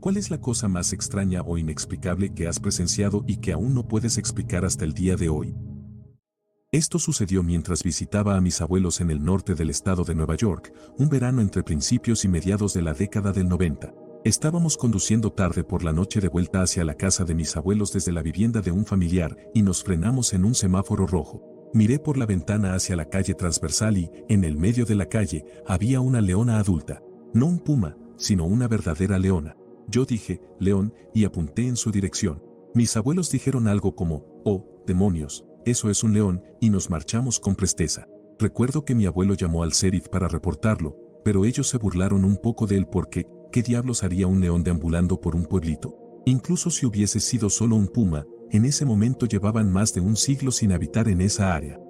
¿Cuál es la cosa más extraña o inexplicable que has presenciado y que aún no puedes explicar hasta el día de hoy? Esto sucedió mientras visitaba a mis abuelos en el norte del estado de Nueva York, un verano entre principios y mediados de la década del 90. Estábamos conduciendo tarde por la noche de vuelta hacia la casa de mis abuelos desde la vivienda de un familiar y nos frenamos en un semáforo rojo. Miré por la ventana hacia la calle transversal y, en el medio de la calle, había una leona adulta. No un puma, sino una verdadera leona. Yo dije, león, y apunté en su dirección. Mis abuelos dijeron algo como, oh, demonios, eso es un león, y nos marchamos con presteza. Recuerdo que mi abuelo llamó al sheriff para reportarlo, pero ellos se burlaron un poco de él porque, ¿qué diablos haría un león deambulando por un pueblito? Incluso si hubiese sido solo un puma, en ese momento llevaban más de un siglo sin habitar en esa área.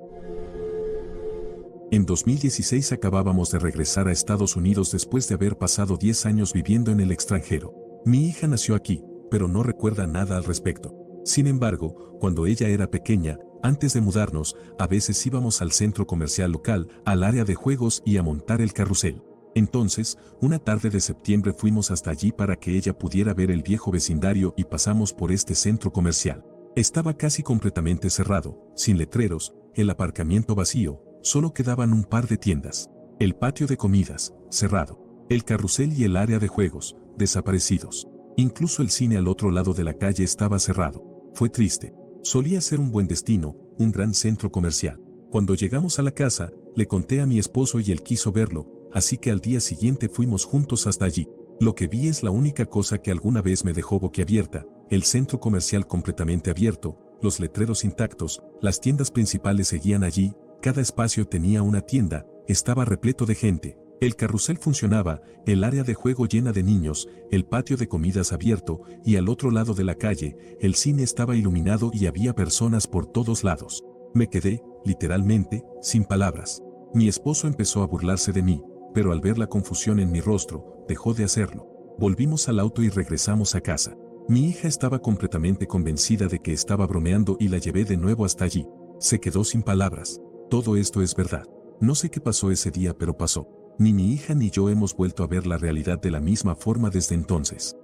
En 2016 acabábamos de regresar a Estados Unidos después de haber pasado 10 años viviendo en el extranjero. Mi hija nació aquí, pero no recuerda nada al respecto. Sin embargo, cuando ella era pequeña, antes de mudarnos, a veces íbamos al centro comercial local, al área de juegos y a montar el carrusel. Entonces, una tarde de septiembre fuimos hasta allí para que ella pudiera ver el viejo vecindario y pasamos por este centro comercial. Estaba casi completamente cerrado, sin letreros, el aparcamiento vacío, solo quedaban un par de tiendas. El patio de comidas, cerrado. El carrusel y el área de juegos, desaparecidos. Incluso el cine al otro lado de la calle estaba cerrado. Fue triste. Solía ser un buen destino, un gran centro comercial. Cuando llegamos a la casa, le conté a mi esposo y él quiso verlo, así que al día siguiente fuimos juntos hasta allí. Lo que vi es la única cosa que alguna vez me dejó boquiabierta, el centro comercial completamente abierto, los letreros intactos, las tiendas principales seguían allí, cada espacio tenía una tienda, estaba repleto de gente. El carrusel funcionaba, el área de juego llena de niños, el patio de comidas abierto, y al otro lado de la calle, el cine estaba iluminado y había personas por todos lados. Me quedé, literalmente, sin palabras. Mi esposo empezó a burlarse de mí, pero al ver la confusión en mi rostro, dejó de hacerlo. Volvimos al auto y regresamos a casa. Mi hija estaba completamente convencida de que estaba bromeando y la llevé de nuevo hasta allí. Se quedó sin palabras. Todo esto es verdad. No sé qué pasó ese día, pero pasó. Ni mi hija ni yo hemos vuelto a ver la realidad de la misma forma desde entonces.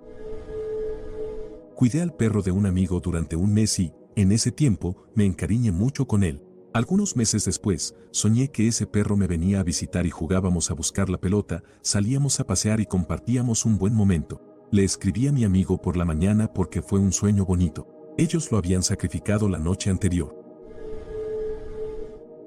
Cuidé al perro de un amigo durante un mes y, en ese tiempo, me encariñé mucho con él. Algunos meses después, soñé que ese perro me venía a visitar y jugábamos a buscar la pelota, salíamos a pasear y compartíamos un buen momento. Le escribí a mi amigo por la mañana porque fue un sueño bonito. Ellos lo habían sacrificado la noche anterior.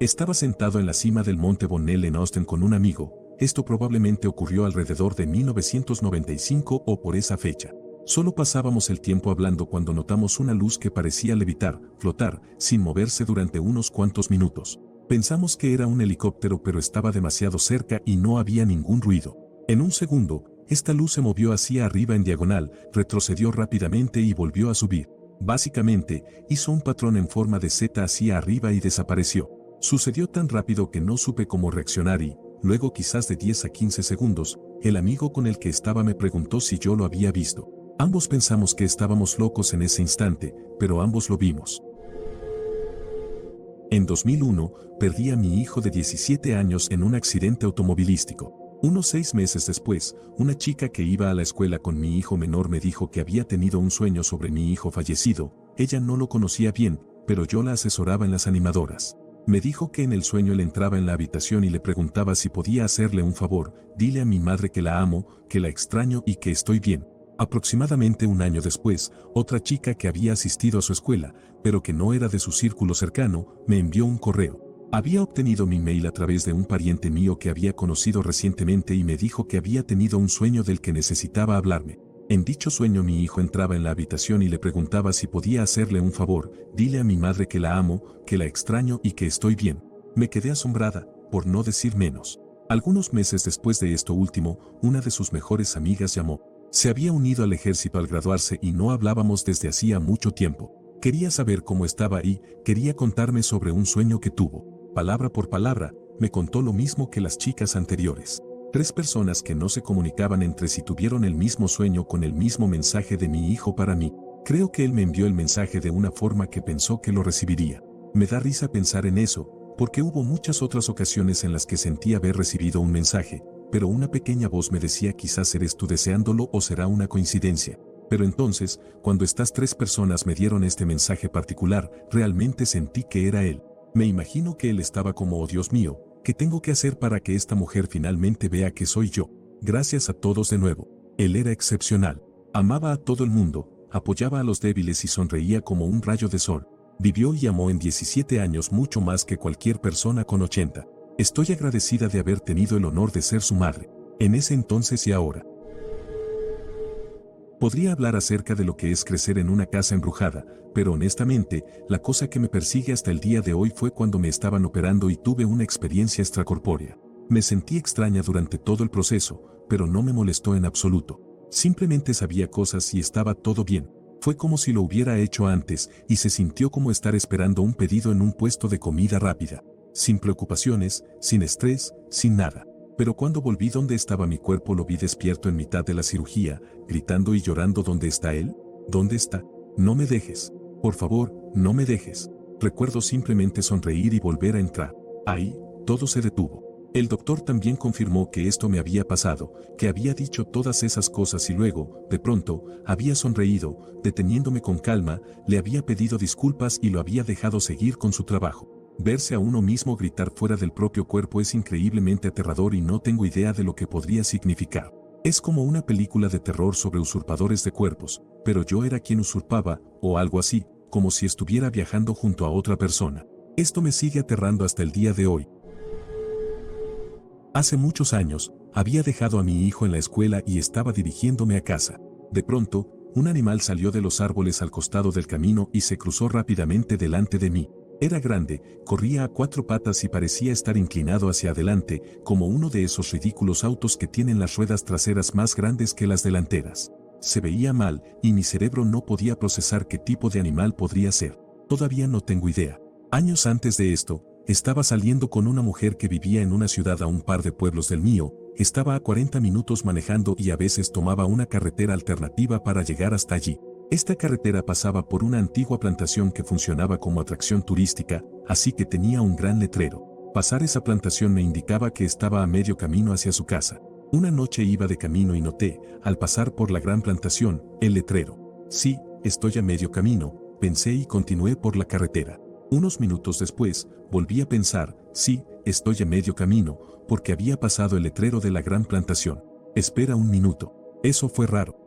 Estaba sentado en la cima del monte Bonnell en Austin con un amigo. Esto probablemente ocurrió alrededor de 1995 o por esa fecha. Solo pasábamos el tiempo hablando cuando notamos una luz que parecía levitar, flotar, sin moverse durante unos cuantos minutos. Pensamos que era un helicóptero, pero estaba demasiado cerca y no había ningún ruido. En un segundo, esta luz se movió hacia arriba en diagonal, retrocedió rápidamente y volvió a subir. Básicamente, hizo un patrón en forma de Z hacia arriba y desapareció. Sucedió tan rápido que no supe cómo reaccionar y, luego quizás de 10 a 15 segundos, el amigo con el que estaba me preguntó si yo lo había visto. Ambos pensamos que estábamos locos en ese instante, pero ambos lo vimos. En 2001, perdí a mi hijo de 17 años en un accidente automovilístico. Unos 6 meses después, una chica que iba a la escuela con mi hijo menor me dijo que había tenido un sueño sobre mi hijo fallecido. Ella no lo conocía bien, pero yo la asesoraba en las animadoras. Me dijo que en el sueño él entraba en la habitación y le preguntaba si podía hacerle un favor: dile a mi madre que la amo, que la extraño y que estoy bien. Aproximadamente un año después, otra chica que había asistido a su escuela, pero que no era de su círculo cercano, me envió un correo. Había obtenido mi mail a través de un pariente mío que había conocido recientemente y me dijo que había tenido un sueño del que necesitaba hablarme. En dicho sueño mi hijo entraba en la habitación y le preguntaba si podía hacerle un favor: dile a mi madre que la amo, que la extraño y que estoy bien. Me quedé asombrada, por no decir menos. Algunos meses después de esto último, una de sus mejores amigas llamó. Se había unido al ejército al graduarse y no hablábamos desde hacía mucho tiempo. Quería saber cómo estaba y quería contarme sobre un sueño que tuvo. Palabra por palabra, me contó lo mismo que las chicas anteriores. 3 personas que no se comunicaban entre sí tuvieron el mismo sueño con el mismo mensaje de mi hijo para mí. Creo que él me envió el mensaje de una forma que pensó que lo recibiría. Me da risa pensar en eso, porque hubo muchas otras ocasiones en las que sentí haber recibido un mensaje, pero una pequeña voz me decía quizás eres tú deseándolo o será una coincidencia. Pero entonces, cuando estas 3 personas me dieron este mensaje particular, realmente sentí que era él. Me imagino que él estaba como, oh Dios mío, ¿qué tengo que hacer para que esta mujer finalmente vea que soy yo? Gracias a todos de nuevo. Él era excepcional. Amaba a todo el mundo, apoyaba a los débiles y sonreía como un rayo de sol. Vivió y amó en 17 años mucho más que cualquier persona con 80. Estoy agradecida de haber tenido el honor de ser su madre, en ese entonces y ahora. Podría hablar acerca de lo que es crecer en una casa embrujada, pero honestamente, la cosa que me persigue hasta el día de hoy fue cuando me estaban operando y tuve una experiencia extracorpórea. Me sentí extraña durante todo el proceso, pero no me molestó en absoluto. Simplemente sabía cosas y estaba todo bien. Fue como si lo hubiera hecho antes y se sintió como estar esperando un pedido en un puesto de comida rápida. Sin preocupaciones, sin estrés, sin nada. Pero cuando volví donde estaba mi cuerpo lo vi despierto en mitad de la cirugía, gritando y llorando. ¿Dónde está él? ¿Dónde está? No me dejes. Por favor, no me dejes. Recuerdo simplemente sonreír y volver a entrar. Ahí, todo se detuvo. El doctor también confirmó que esto me había pasado, que había dicho todas esas cosas y luego, de pronto, había sonreído, deteniéndome con calma, le había pedido disculpas y lo había dejado seguir con su trabajo. Verse a uno mismo gritar fuera del propio cuerpo es increíblemente aterrador y no tengo idea de lo que podría significar. Es como una película de terror sobre usurpadores de cuerpos, pero yo era quien usurpaba, o algo así, como si estuviera viajando junto a otra persona. Esto me sigue aterrando hasta el día de hoy. Hace muchos años, había dejado a mi hijo en la escuela y estaba dirigiéndome a casa. De pronto, un animal salió de los árboles al costado del camino y se cruzó rápidamente delante de mí. Era grande, corría a 4 patas y parecía estar inclinado hacia adelante, como uno de esos ridículos autos que tienen las ruedas traseras más grandes que las delanteras. Se veía mal, y mi cerebro no podía procesar qué tipo de animal podría ser. Todavía no tengo idea. Años antes de esto, estaba saliendo con una mujer que vivía en una ciudad a un par de pueblos del mío, estaba a 40 minutos manejando y a veces tomaba una carretera alternativa para llegar hasta allí. Esta carretera pasaba por una antigua plantación que funcionaba como atracción turística, así que tenía un gran letrero. Pasar esa plantación me indicaba que estaba a medio camino hacia su casa. Una noche iba de camino y noté, al pasar por la gran plantación, el letrero. Sí, estoy a medio camino, pensé y continué por la carretera. Unos minutos después, volví a pensar, sí, estoy a medio camino, porque había pasado el letrero de la gran plantación. Espera un minuto. Eso fue raro.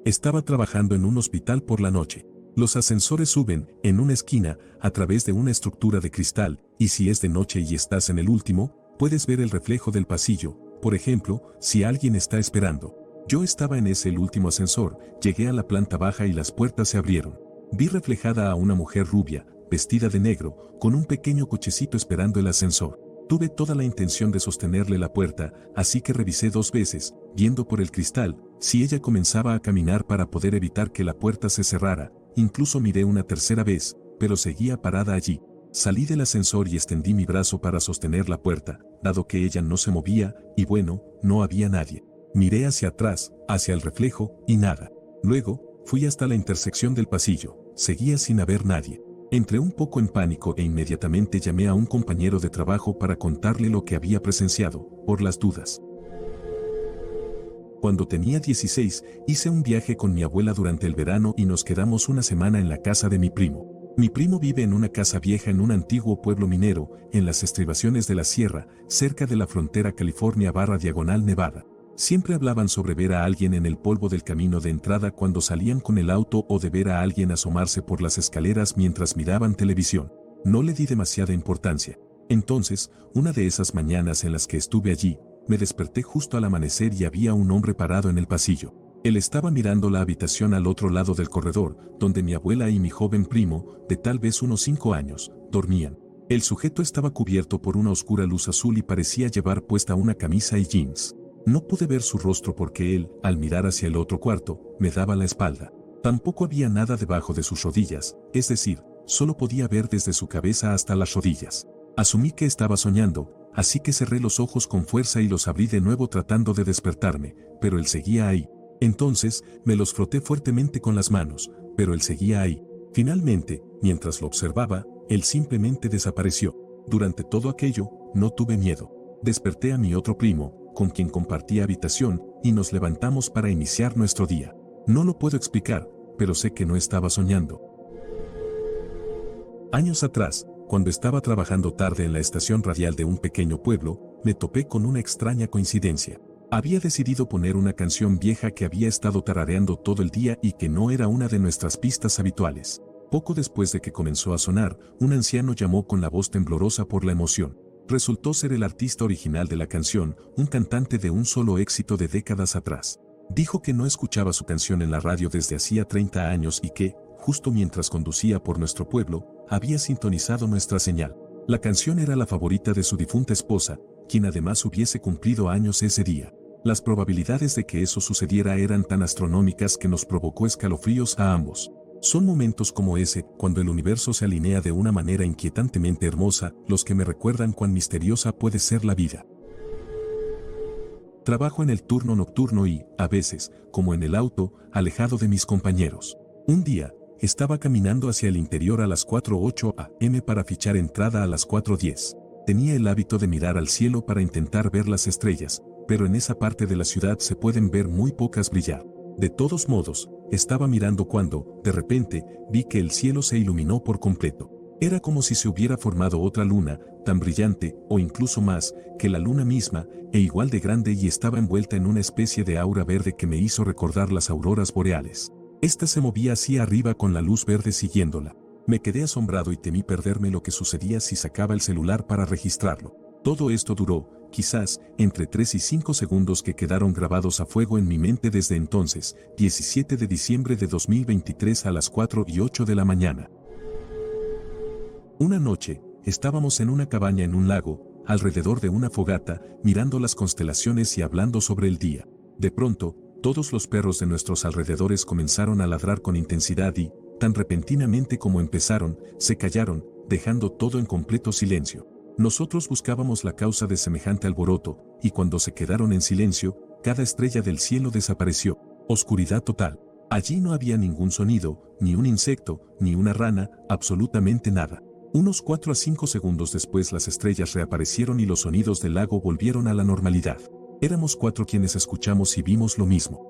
Estaba trabajando en un hospital por la noche. Los ascensores suben, en una esquina, a través de una estructura de cristal, y si es de noche y estás en el último, puedes ver el reflejo del pasillo, por ejemplo, si alguien está esperando. Yo estaba en el último ascensor, llegué a la planta baja y las puertas se abrieron. Vi reflejada a una mujer rubia, vestida de negro, con un pequeño cochecito esperando el ascensor. Tuve toda la intención de sostenerle la puerta, así que revisé 2 veces, viendo por el cristal, si ella comenzaba a caminar para poder evitar que la puerta se cerrara. Incluso miré una tercera vez, pero seguía parada allí. Salí del ascensor y extendí mi brazo para sostener la puerta, dado que ella no se movía, y bueno, no había nadie. Miré hacia atrás, hacia el reflejo, y nada. Luego, fui hasta la intersección del pasillo, seguía sin haber nadie. Entré un poco en pánico e inmediatamente llamé a un compañero de trabajo para contarle lo que había presenciado, por las dudas. Cuando tenía 16, hice un viaje con mi abuela durante el verano y nos quedamos una semana en la casa de mi primo. Mi primo vive en una casa vieja en un antiguo pueblo minero, en las estribaciones de la sierra, cerca de la frontera California/Nevada. Siempre hablaban sobre ver a alguien en el polvo del camino de entrada cuando salían con el auto o de ver a alguien asomarse por las escaleras mientras miraban televisión. No le di demasiada importancia. Entonces, una de esas mañanas en las que estuve allí, me desperté justo al amanecer y había un hombre parado en el pasillo. Él estaba mirando la habitación al otro lado del corredor, donde mi abuela y mi joven primo, de tal vez unos 5 años, dormían. El sujeto estaba cubierto por una oscura luz azul y parecía llevar puesta una camisa y jeans. No pude ver su rostro porque él, al mirar hacia el otro cuarto, me daba la espalda. Tampoco había nada debajo de sus rodillas, es decir, solo podía ver desde su cabeza hasta las rodillas. Asumí que estaba soñando, así que cerré los ojos con fuerza y los abrí de nuevo tratando de despertarme, pero él seguía ahí. Entonces, me los froté fuertemente con las manos, pero él seguía ahí. Finalmente, mientras lo observaba, él simplemente desapareció. Durante todo aquello, no tuve miedo. Desperté a mi otro primo, con quien compartía habitación, y nos levantamos para iniciar nuestro día. No lo puedo explicar, pero sé que no estaba soñando. Años atrás, cuando estaba trabajando tarde en la estación radial de un pequeño pueblo, me topé con una extraña coincidencia. Había decidido poner una canción vieja que había estado tarareando todo el día y que no era una de nuestras pistas habituales. Poco después de que comenzó a sonar, un anciano llamó con la voz temblorosa por la emoción. Resultó ser el artista original de la canción, un cantante de un solo éxito de décadas atrás. Dijo que no escuchaba su canción en la radio desde hacía 30 años y que, justo mientras conducía por nuestro pueblo, había sintonizado nuestra señal. La canción era la favorita de su difunta esposa, quien además hubiese cumplido años ese día. Las probabilidades de que eso sucediera eran tan astronómicas que nos provocó escalofríos a ambos. Son momentos como ese, cuando el universo se alinea de una manera inquietantemente hermosa, los que me recuerdan cuán misteriosa puede ser la vida. Trabajo en el turno nocturno y, a veces, como en el auto, alejado de mis compañeros. Un día, estaba caminando hacia el interior a las 4:08 am para fichar entrada a las 4:10. Tenía el hábito de mirar al cielo para intentar ver las estrellas, pero en esa parte de la ciudad se pueden ver muy pocas brillar. De todos modos, estaba mirando cuando, de repente, vi que el cielo se iluminó por completo. Era como si se hubiera formado otra luna, tan brillante, o incluso más, que la luna misma, e igual de grande, y estaba envuelta en una especie de aura verde que me hizo recordar las auroras boreales. Esta se movía hacia arriba con la luz verde siguiéndola. Me quedé asombrado y temí perderme lo que sucedía si sacaba el celular para registrarlo. Todo esto duró, quizás, entre 3 y 5 segundos que quedaron grabados a fuego en mi mente desde entonces, 17 de diciembre de 2023 a las 4:08 de la mañana. Una noche, estábamos en una cabaña en un lago, alrededor de una fogata, mirando las constelaciones y hablando sobre el día. De pronto, todos los perros de nuestros alrededores comenzaron a ladrar con intensidad y, tan repentinamente como empezaron, se callaron, dejando todo en completo silencio. Nosotros buscábamos la causa de semejante alboroto, y cuando se quedaron en silencio, cada estrella del cielo desapareció. Oscuridad total. Allí no había ningún sonido, ni un insecto, ni una rana, absolutamente nada. Unos 4 a 5 segundos después las estrellas reaparecieron y los sonidos del lago volvieron a la normalidad. Éramos 4 quienes escuchamos y vimos lo mismo.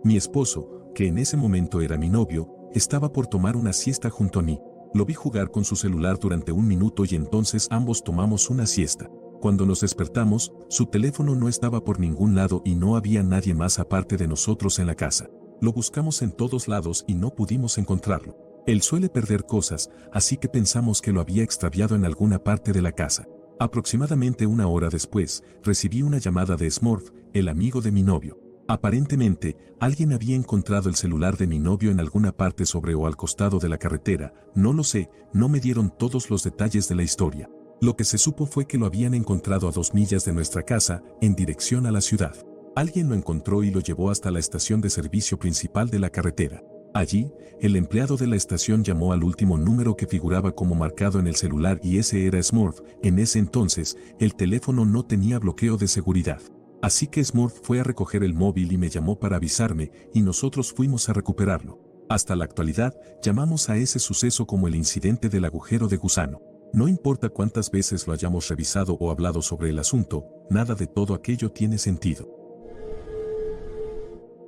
Mi esposo, que en ese momento era mi novio, estaba por tomar una siesta junto a mí. Lo vi jugar con su celular durante un minuto y entonces ambos tomamos una siesta. Cuando nos despertamos, su teléfono no estaba por ningún lado y no había nadie más aparte de nosotros en la casa. Lo buscamos en todos lados y no pudimos encontrarlo. Él suele perder cosas, así que pensamos que lo había extraviado en alguna parte de la casa. Aproximadamente una hora después, recibí una llamada de Smurf, el amigo de mi novio. Aparentemente, alguien había encontrado el celular de mi novio en alguna parte sobre o al costado de la carretera, no lo sé, no me dieron todos los detalles de la historia. Lo que se supo fue que lo habían encontrado a 2 millas de nuestra casa, en dirección a la ciudad. Alguien lo encontró y lo llevó hasta la estación de servicio principal de la carretera. Allí, el empleado de la estación llamó al último número que figuraba como marcado en el celular y ese era Smurf. En ese entonces, el teléfono no tenía bloqueo de seguridad. Así que Smurf fue a recoger el móvil y me llamó para avisarme, y nosotros fuimos a recuperarlo. Hasta la actualidad, llamamos a ese suceso como el incidente del agujero de gusano. No importa cuántas veces lo hayamos revisado o hablado sobre el asunto, nada de todo aquello tiene sentido.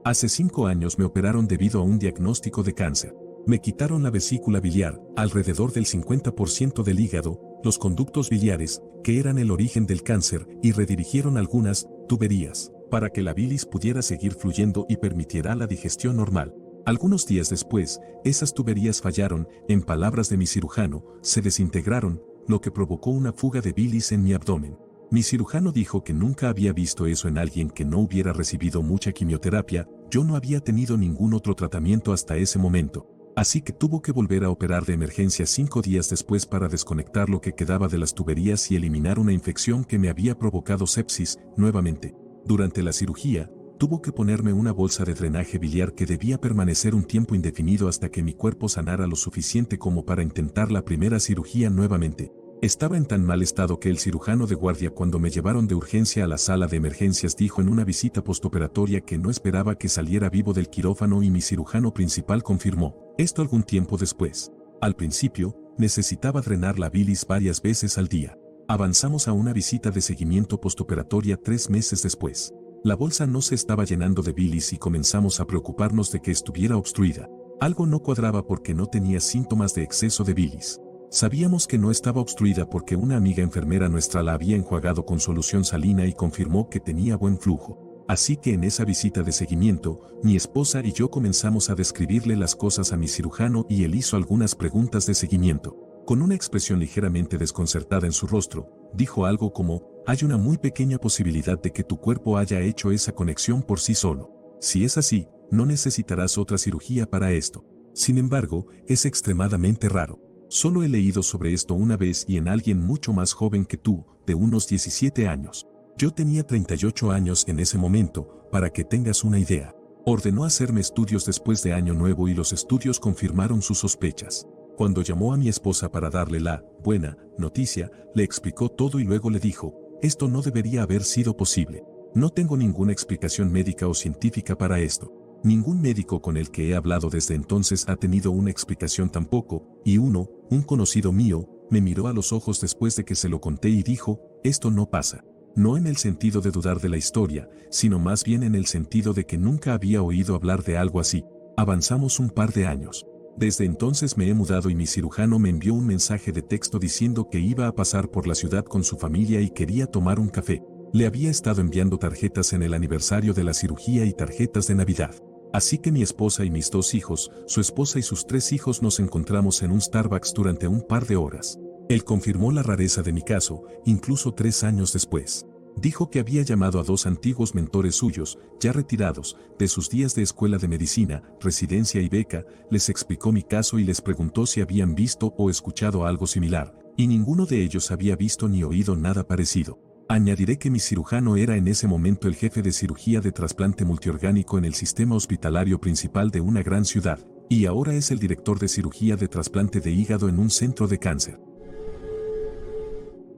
Hace 5 años me operaron debido a un diagnóstico de cáncer. Me quitaron la vesícula biliar, alrededor del 50% del hígado, los conductos biliares, que eran el origen del cáncer, y redirigieron algunas tuberías, para que la bilis pudiera seguir fluyendo y permitiera la digestión normal. Algunos días después, esas tuberías fallaron, en palabras de mi cirujano, se desintegraron, lo que provocó una fuga de bilis en mi abdomen. Mi cirujano dijo que nunca había visto eso en alguien que no hubiera recibido mucha quimioterapia. Yo no había tenido ningún otro tratamiento hasta ese momento. Así que tuvo que volver a operar de emergencia 5 días después para desconectar lo que quedaba de las tuberías y eliminar una infección que me había provocado sepsis, nuevamente. Durante la cirugía, tuvo que ponerme una bolsa de drenaje biliar que debía permanecer un tiempo indefinido hasta que mi cuerpo sanara lo suficiente como para intentar la primera cirugía nuevamente. Estaba en tan mal estado que el cirujano de guardia, cuando me llevaron de urgencia a la sala de emergencias, dijo en una visita postoperatoria que no esperaba que saliera vivo del quirófano, y mi cirujano principal confirmó esto algún tiempo después. Al principio, necesitaba drenar la bilis varias veces al día. Avanzamos a una visita de seguimiento postoperatoria 3 meses después. La bolsa no se estaba llenando de bilis y comenzamos a preocuparnos de que estuviera obstruida. Algo no cuadraba porque no tenía síntomas de exceso de bilis. Sabíamos que no estaba obstruida porque una amiga enfermera nuestra la había enjuagado con solución salina y confirmó que tenía buen flujo. Así que en esa visita de seguimiento, mi esposa y yo comenzamos a describirle las cosas a mi cirujano y él hizo algunas preguntas de seguimiento. Con una expresión ligeramente desconcertada en su rostro, dijo algo como, hay una muy pequeña posibilidad de que tu cuerpo haya hecho esa conexión por sí solo. Si es así, no necesitarás otra cirugía para esto. Sin embargo, es extremadamente raro. Solo he leído sobre esto una vez y en alguien mucho más joven que tú, de unos 17 años. Yo tenía 38 años en ese momento, para que tengas una idea. Ordenó hacerme estudios después de Año Nuevo y los estudios confirmaron sus sospechas. Cuando llamó a mi esposa para darle la buena noticia, le explicó todo y luego le dijo, esto no debería haber sido posible. No tengo ninguna explicación médica o científica para esto. Ningún médico con el que he hablado desde entonces ha tenido una explicación tampoco, y un conocido mío, me miró a los ojos después de que se lo conté y dijo, esto no pasa. No en el sentido de dudar de la historia, sino más bien en el sentido de que nunca había oído hablar de algo así. Avanzamos un par de años. Desde entonces me he mudado y mi cirujano me envió un mensaje de texto diciendo que iba a pasar por la ciudad con su familia y quería tomar un café. Le había estado enviando tarjetas en el aniversario de la cirugía y tarjetas de Navidad. Así que mi esposa y mis 2 hijos, su esposa y sus 3 hijos nos encontramos en un Starbucks durante un par de horas. Él confirmó la rareza de mi caso, incluso 3 años después. Dijo que había llamado a 2 antiguos mentores suyos, ya retirados, de sus días de escuela de medicina, residencia y beca, les explicó mi caso y les preguntó si habían visto o escuchado algo similar, y ninguno de ellos había visto ni oído nada parecido. Añadiré que mi cirujano era en ese momento el jefe de cirugía de trasplante multiorgánico en el sistema hospitalario principal de una gran ciudad, y ahora es el director de cirugía de trasplante de hígado en un centro de cáncer.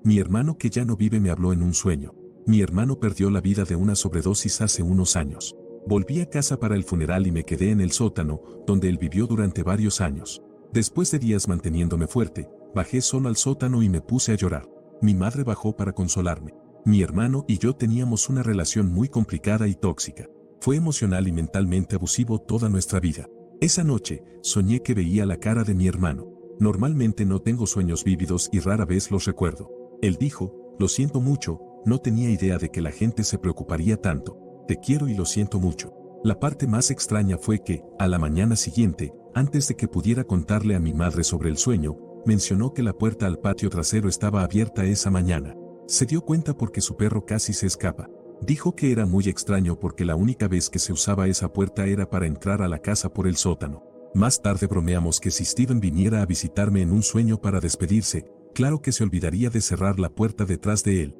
Mi hermano que ya no vive me habló en un sueño. Mi hermano perdió la vida de una sobredosis hace unos años. Volví a casa para el funeral y me quedé en el sótano, donde él vivió durante varios años. Después de días manteniéndome fuerte, bajé solo al sótano y me puse a llorar. Mi madre bajó para consolarme. Mi hermano y yo teníamos una relación muy complicada y tóxica. Fue emocional y mentalmente abusivo toda nuestra vida. Esa noche, soñé que veía la cara de mi hermano. Normalmente no tengo sueños vívidos y rara vez los recuerdo. Él dijo, lo siento mucho, no tenía idea de que la gente se preocuparía tanto. Te quiero y lo siento mucho. La parte más extraña fue que, a la mañana siguiente, antes de que pudiera contarle a mi madre sobre el sueño, mencionó que la puerta al patio trasero estaba abierta esa mañana. Se dio cuenta porque su perro casi se escapa. Dijo que era muy extraño porque la única vez que se usaba esa puerta era para entrar a la casa por el sótano. Más tarde bromeamos que si Steven viniera a visitarme en un sueño para despedirse, claro que se olvidaría de cerrar la puerta detrás de él.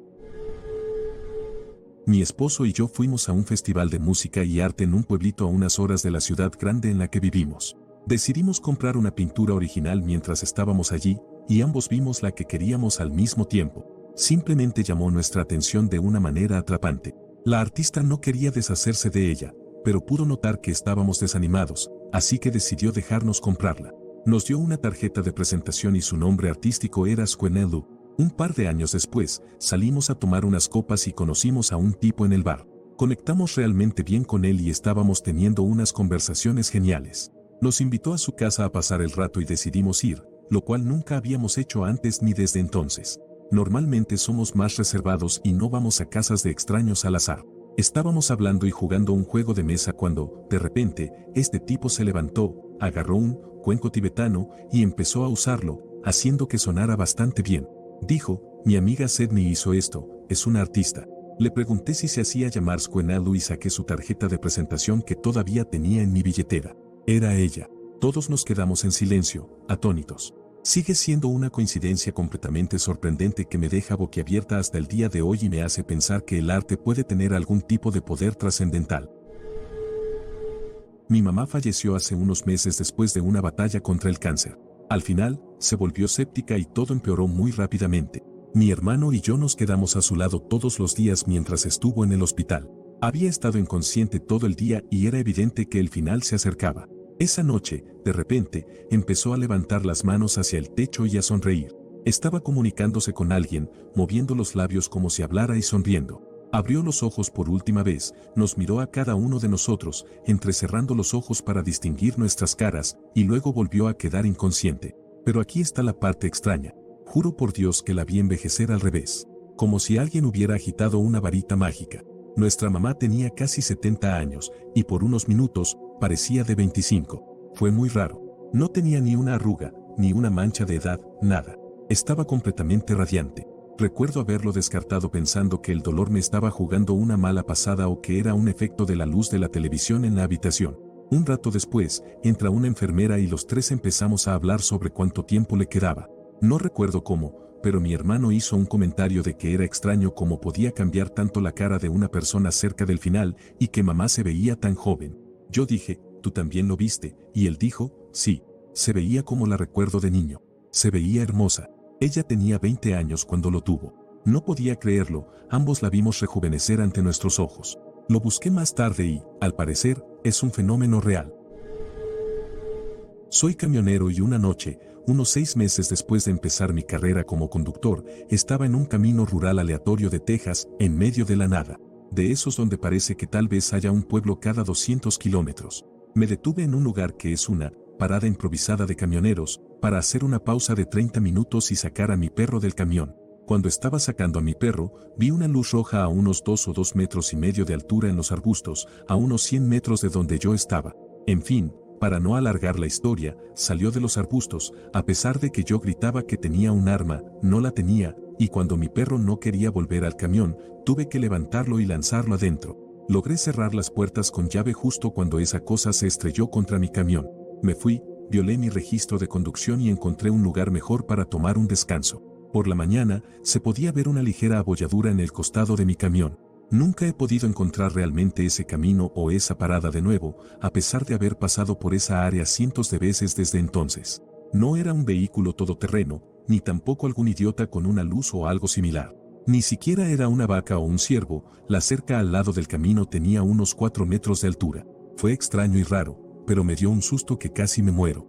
Mi esposo y yo fuimos a un festival de música y arte en un pueblito a unas horas de la ciudad grande en la que vivimos. Decidimos comprar una pintura original mientras estábamos allí, y ambos vimos la que queríamos al mismo tiempo. Simplemente llamó nuestra atención de una manera atrapante. La artista no quería deshacerse de ella, pero pudo notar que estábamos desanimados, así que decidió dejarnos comprarla. Nos dio una tarjeta de presentación y su nombre artístico era Squenelu. Un par de años después, salimos a tomar unas copas y conocimos a un tipo en el bar. Conectamos realmente bien con él y estábamos teniendo unas conversaciones geniales. Nos invitó a su casa a pasar el rato y decidimos ir, lo cual nunca habíamos hecho antes ni desde entonces. Normalmente somos más reservados y no vamos a casas de extraños al azar. Estábamos hablando y jugando un juego de mesa cuando, de repente, este tipo se levantó, agarró un cuenco tibetano y empezó a usarlo, haciendo que sonara bastante bien. Dijo, mi amiga Sedney hizo esto, es una artista. Le pregunté si se hacía llamar Squenelu y saqué su tarjeta de presentación que todavía tenía en mi billetera. Era ella. Todos nos quedamos en silencio, atónitos. Sigue siendo una coincidencia completamente sorprendente que me deja boquiabierta hasta el día de hoy y me hace pensar que el arte puede tener algún tipo de poder trascendental. Mi mamá falleció hace unos meses después de una batalla contra el cáncer. Al final, se volvió séptica y todo empeoró muy rápidamente. Mi hermano y yo nos quedamos a su lado todos los días mientras estuvo en el hospital. Había estado inconsciente todo el día y era evidente que el final se acercaba. Esa noche, de repente, empezó a levantar las manos hacia el techo y a sonreír. Estaba comunicándose con alguien, moviendo los labios como si hablara y sonriendo. Abrió los ojos por última vez, nos miró a cada uno de nosotros, entrecerrando los ojos para distinguir nuestras caras, y luego volvió a quedar inconsciente. Pero aquí está la parte extraña. Juro por Dios que la vi envejecer al revés. Como si alguien hubiera agitado una varita mágica. Nuestra mamá tenía casi 70 años, y por unos minutos, parecía de 25. Fue muy raro. No tenía ni una arruga, ni una mancha de edad, nada. Estaba completamente radiante. Recuerdo haberlo descartado pensando que el dolor me estaba jugando una mala pasada o que era un efecto de la luz de la televisión en la habitación. Un rato después, entra una enfermera y los tres empezamos a hablar sobre cuánto tiempo le quedaba. No recuerdo cómo, pero mi hermano hizo un comentario de que era extraño cómo podía cambiar tanto la cara de una persona cerca del final y que mamá se veía tan joven. Yo dije, ¿tú también lo viste? Y él dijo, sí, se veía como la recuerdo de niño. Se veía hermosa. Ella tenía 20 años cuando lo tuvo. No podía creerlo, ambos la vimos rejuvenecer ante nuestros ojos. Lo busqué más tarde y, al parecer, es un fenómeno real. Soy camionero y una noche, unos 6 meses después de empezar mi carrera como conductor, estaba en un camino rural aleatorio de Texas, en medio de la nada. De esos donde parece que tal vez haya un pueblo cada 200 kilómetros. Me detuve en un lugar que es una parada improvisada de camioneros, para hacer una pausa de 30 minutos y sacar a mi perro del camión. Cuando estaba sacando a mi perro, vi una luz roja a unos 2 o 2 metros y medio de altura en los arbustos, a unos 100 metros de donde yo estaba. En fin, para no alargar la historia, salió de los arbustos, a pesar de que yo gritaba que tenía un arma, no la tenía, y cuando mi perro no quería volver al camión, tuve que levantarlo y lanzarlo adentro. Logré cerrar las puertas con llave justo cuando esa cosa se estrelló contra mi camión. Me fui, violé mi registro de conducción y encontré un lugar mejor para tomar un descanso. Por la mañana, se podía ver una ligera abolladura en el costado de mi camión. Nunca he podido encontrar realmente ese camino o esa parada de nuevo, a pesar de haber pasado por esa área cientos de veces desde entonces. No era un vehículo todoterreno, ni tampoco algún idiota con una luz o algo similar. Ni siquiera era una vaca o un ciervo, la cerca al lado del camino tenía unos 4 metros de altura. Fue extraño y raro, pero me dio un susto que casi me muero.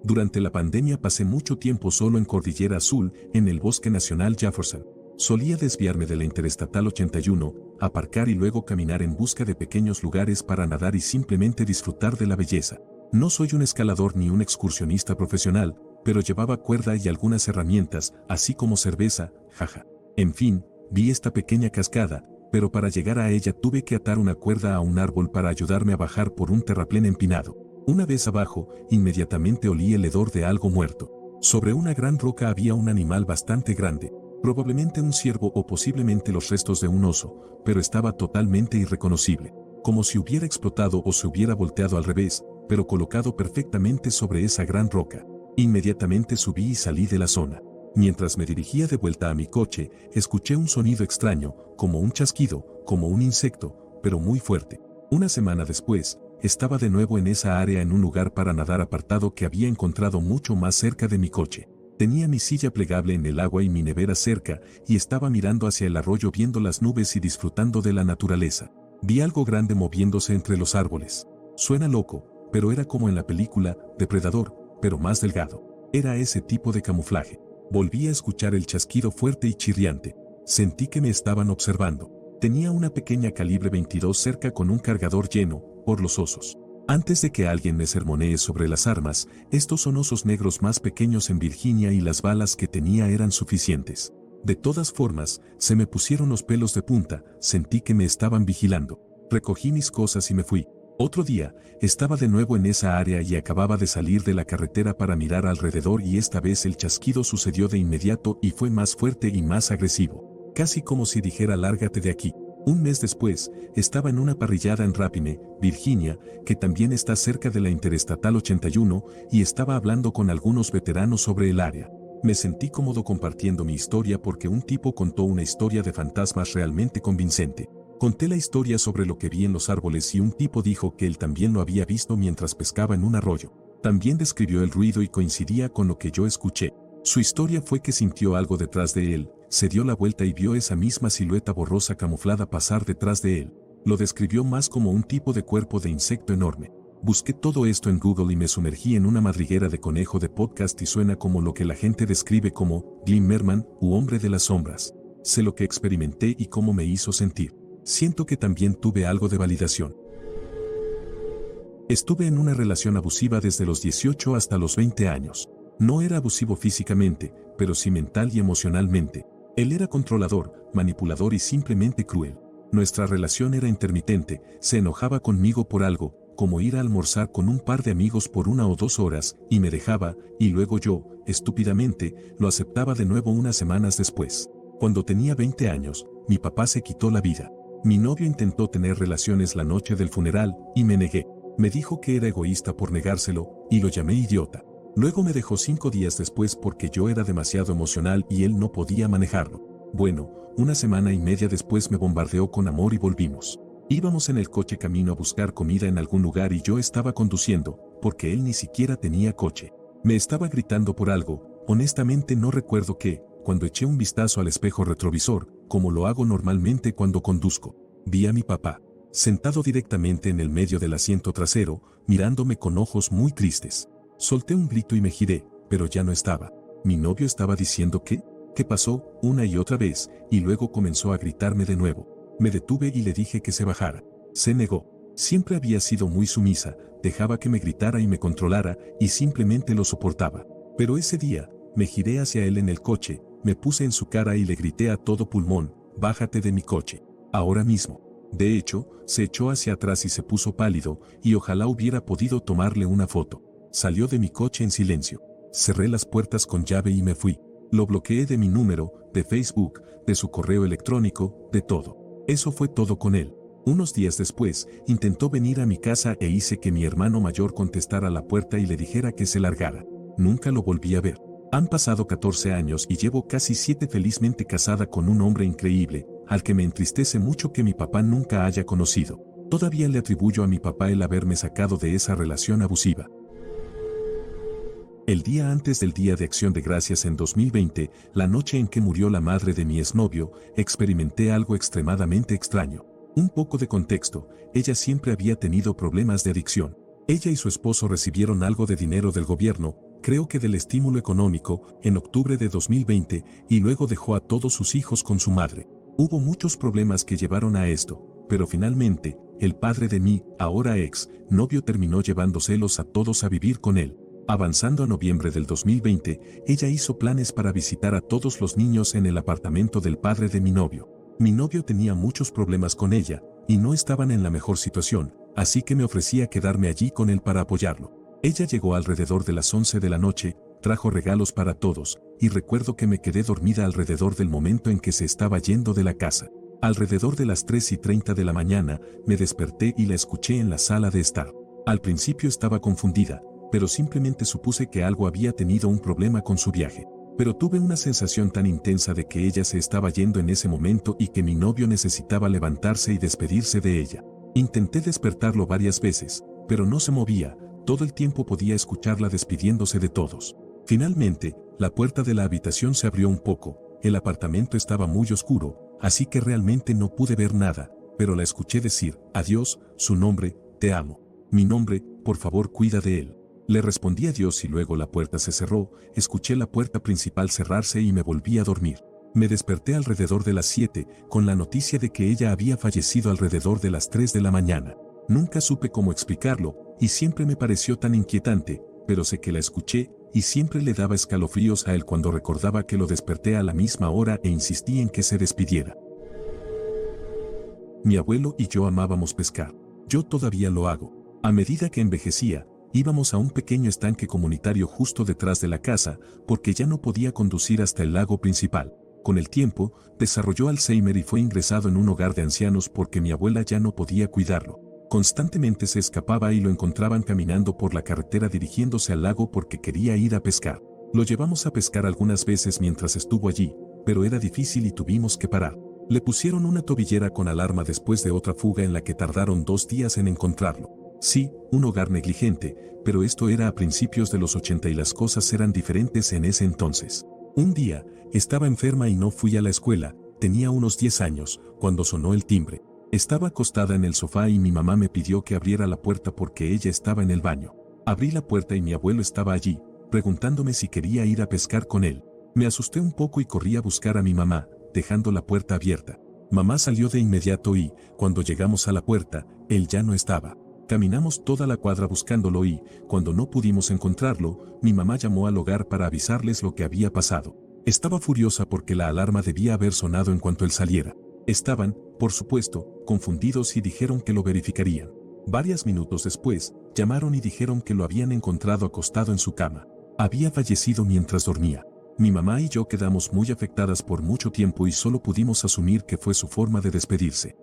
Durante la pandemia pasé mucho tiempo solo en Cordillera Azul, en el Bosque Nacional Jefferson. Solía desviarme de la Interestatal 81, aparcar y luego caminar en busca de pequeños lugares para nadar y simplemente disfrutar de la belleza. No soy un escalador ni un excursionista profesional, pero llevaba cuerda y algunas herramientas, así como cerveza, jaja. En fin, vi esta pequeña cascada, pero para llegar a ella tuve que atar una cuerda a un árbol para ayudarme a bajar por un terraplén empinado. Una vez abajo, inmediatamente olí el hedor de algo muerto. Sobre una gran roca había un animal bastante grande, probablemente un ciervo o posiblemente los restos de un oso, pero estaba totalmente irreconocible, como si hubiera explotado o se hubiera volteado al revés, pero colocado perfectamente sobre esa gran roca. Inmediatamente subí y salí de la zona. Mientras me dirigía de vuelta a mi coche, escuché un sonido extraño, como un chasquido, como un insecto, pero muy fuerte. Una semana después, estaba de nuevo en esa área en un lugar para nadar apartado que había encontrado mucho más cerca de mi coche. Tenía mi silla plegable en el agua y mi nevera cerca, y estaba mirando hacia el arroyo viendo las nubes y disfrutando de la naturaleza. Vi algo grande moviéndose entre los árboles. Suena loco, pero era como en la película Depredador, pero más delgado. Era ese tipo de camuflaje. Volví a escuchar el chasquido fuerte y chirriante. Sentí que me estaban observando. Tenía una pequeña calibre 22 cerca con un cargador lleno, por los osos. Antes de que alguien me sermonee sobre las armas, estos son osos negros más pequeños en Virginia y las balas que tenía eran suficientes. De todas formas, se me pusieron los pelos de punta, sentí que me estaban vigilando. Recogí mis cosas y me fui. Otro día, estaba de nuevo en esa área y acababa de salir de la carretera para mirar alrededor y esta vez el chasquido sucedió de inmediato y fue más fuerte y más agresivo. Casi como si dijera lárgate de aquí. Un mes después, estaba en una parrillada en Rapine, Virginia, que también está cerca de la Interestatal 81, y estaba hablando con algunos veteranos sobre el área. Me sentí cómodo compartiendo mi historia porque un tipo contó una historia de fantasmas realmente convincente. Conté la historia sobre lo que vi en los árboles y un tipo dijo que él también lo había visto mientras pescaba en un arroyo. También describió el ruido y coincidía con lo que yo escuché. Su historia fue que sintió algo detrás de él, se dio la vuelta y vio esa misma silueta borrosa camuflada pasar detrás de él. Lo describió más como un tipo de cuerpo de insecto enorme. Busqué todo esto en Google y me sumergí en una madriguera de conejo de podcast y suena como lo que la gente describe como Glimmerman u hombre de las sombras. Sé lo que experimenté y cómo me hizo sentir. Siento que también tuve algo de validación. Estuve en una relación abusiva desde los 18 hasta los 20 años. No era abusivo físicamente, pero sí mental y emocionalmente. Él era controlador, manipulador y simplemente cruel. Nuestra relación era intermitente, se enojaba conmigo por algo, como ir a almorzar con un par de amigos por 1 o 2 horas, y me dejaba, y luego yo, estúpidamente, lo aceptaba de nuevo unas semanas después. Cuando tenía 20 años, mi papá se quitó la vida. Mi novio intentó tener relaciones la noche del funeral, y me negué. Me dijo que era egoísta por negárselo, y lo llamé idiota. Luego me dejó 5 días después porque yo era demasiado emocional y él no podía manejarlo. Bueno, 1 semana y media después me bombardeó con amor y volvimos. Íbamos en el coche camino a buscar comida en algún lugar y yo estaba conduciendo, porque él ni siquiera tenía coche. Me estaba gritando por algo, honestamente no recuerdo qué, cuando eché un vistazo al espejo retrovisor, como lo hago normalmente cuando conduzco. Vi a mi papá, sentado directamente en el medio del asiento trasero, mirándome con ojos muy tristes. Solté un grito y me giré, pero ya no estaba. Mi novio estaba diciendo ¿qué pasó? Una y otra vez, y luego comenzó a gritarme de nuevo. Me detuve y le dije que se bajara. Se negó. Siempre había sido muy sumisa, dejaba que me gritara y me controlara, y simplemente lo soportaba. Pero ese día, me giré hacia él en el coche, me puse en su cara y le grité a todo pulmón, bájate de mi coche. Ahora mismo. De hecho, se echó hacia atrás y se puso pálido, y ojalá hubiera podido tomarle una foto. Salió de mi coche en silencio. Cerré las puertas con llave y me fui. Lo bloqueé de mi número, de Facebook, de su correo electrónico, de todo. Eso fue todo con él. Unos días después, intentó venir a mi casa e hice que mi hermano mayor contestara la puerta y le dijera que se largara. Nunca lo volví a ver. Han pasado 14 años y llevo casi 7 felizmente casada con un hombre increíble, al que me entristece mucho que mi papá nunca haya conocido. Todavía le atribuyo a mi papá el haberme sacado de esa relación abusiva. El día antes del Día de Acción de Gracias en 2020, la noche en que murió la madre de mi exnovio, experimenté algo extremadamente extraño. Un poco de contexto, ella siempre había tenido problemas de adicción. Ella y su esposo recibieron algo de dinero del gobierno, creo que del estímulo económico, en octubre de 2020, y luego dejó a todos sus hijos con su madre. Hubo muchos problemas que llevaron a esto, pero finalmente, el padre de mi, ahora ex, novio terminó llevándoselos a todos a vivir con él. Avanzando a noviembre del 2020, ella hizo planes para visitar a todos los niños en el apartamento del padre de mi novio. Mi novio tenía muchos problemas con ella, y no estaban en la mejor situación, así que me ofrecía quedarme allí con él para apoyarlo. Ella llegó alrededor de las 11 de la noche, trajo regalos para todos, y recuerdo que me quedé dormida alrededor del momento en que se estaba yendo de la casa. Alrededor de las 3:30 de la mañana, me desperté y la escuché en la sala de estar. Al principio estaba confundida, pero simplemente supuse que algo había tenido un problema con su viaje. Pero tuve una sensación tan intensa de que ella se estaba yendo en ese momento y que mi novio necesitaba levantarse y despedirse de ella. Intenté despertarlo varias veces, pero no se movía, todo el tiempo podía escucharla despidiéndose de todos. Finalmente, la puerta de la habitación se abrió un poco, el apartamento estaba muy oscuro, así que realmente no pude ver nada, pero la escuché decir, adiós, su nombre, te amo. Mi nombre, por favor cuida de él. Le respondí adiós y luego la puerta se cerró, escuché la puerta principal cerrarse y me volví a dormir. Me desperté alrededor de las 7, con la noticia de que ella había fallecido alrededor de las 3 de la mañana. Nunca supe cómo explicarlo, y siempre me pareció tan inquietante, pero sé que la escuché, y siempre le daba escalofríos a él cuando recordaba que lo desperté a la misma hora e insistí en que se despidiera. Mi abuelo y yo amábamos pescar. Yo todavía lo hago. A medida que envejecía, íbamos a un pequeño estanque comunitario justo detrás de la casa, porque ya no podía conducir hasta el lago principal. Con el tiempo, desarrolló Alzheimer y fue ingresado en un hogar de ancianos porque mi abuela ya no podía cuidarlo. Constantemente se escapaba y lo encontraban caminando por la carretera dirigiéndose al lago porque quería ir a pescar. Lo llevamos a pescar algunas veces mientras estuvo allí, pero era difícil y tuvimos que parar. Le pusieron una tobillera con alarma después de otra fuga en la que tardaron 2 días en encontrarlo. Sí, un hogar negligente, pero esto era a principios de los 80 y las cosas eran diferentes en ese entonces. Un día, estaba enferma y no fui a la escuela, tenía unos 10 años, cuando sonó el timbre. Estaba acostada en el sofá y mi mamá me pidió que abriera la puerta porque ella estaba en el baño. Abrí la puerta y mi abuelo estaba allí, preguntándome si quería ir a pescar con él. Me asusté un poco y corrí a buscar a mi mamá, dejando la puerta abierta. Mamá salió de inmediato y, cuando llegamos a la puerta, él ya no estaba. Caminamos toda la cuadra buscándolo y, cuando no pudimos encontrarlo, mi mamá llamó al hogar para avisarles lo que había pasado. Estaba furiosa porque la alarma debía haber sonado en cuanto él saliera. Estaban, por supuesto, confundidos y dijeron que lo verificarían. Varios minutos después, llamaron y dijeron que lo habían encontrado acostado en su cama. Había fallecido mientras dormía. Mi mamá y yo quedamos muy afectadas por mucho tiempo y solo pudimos asumir que fue su forma de despedirse.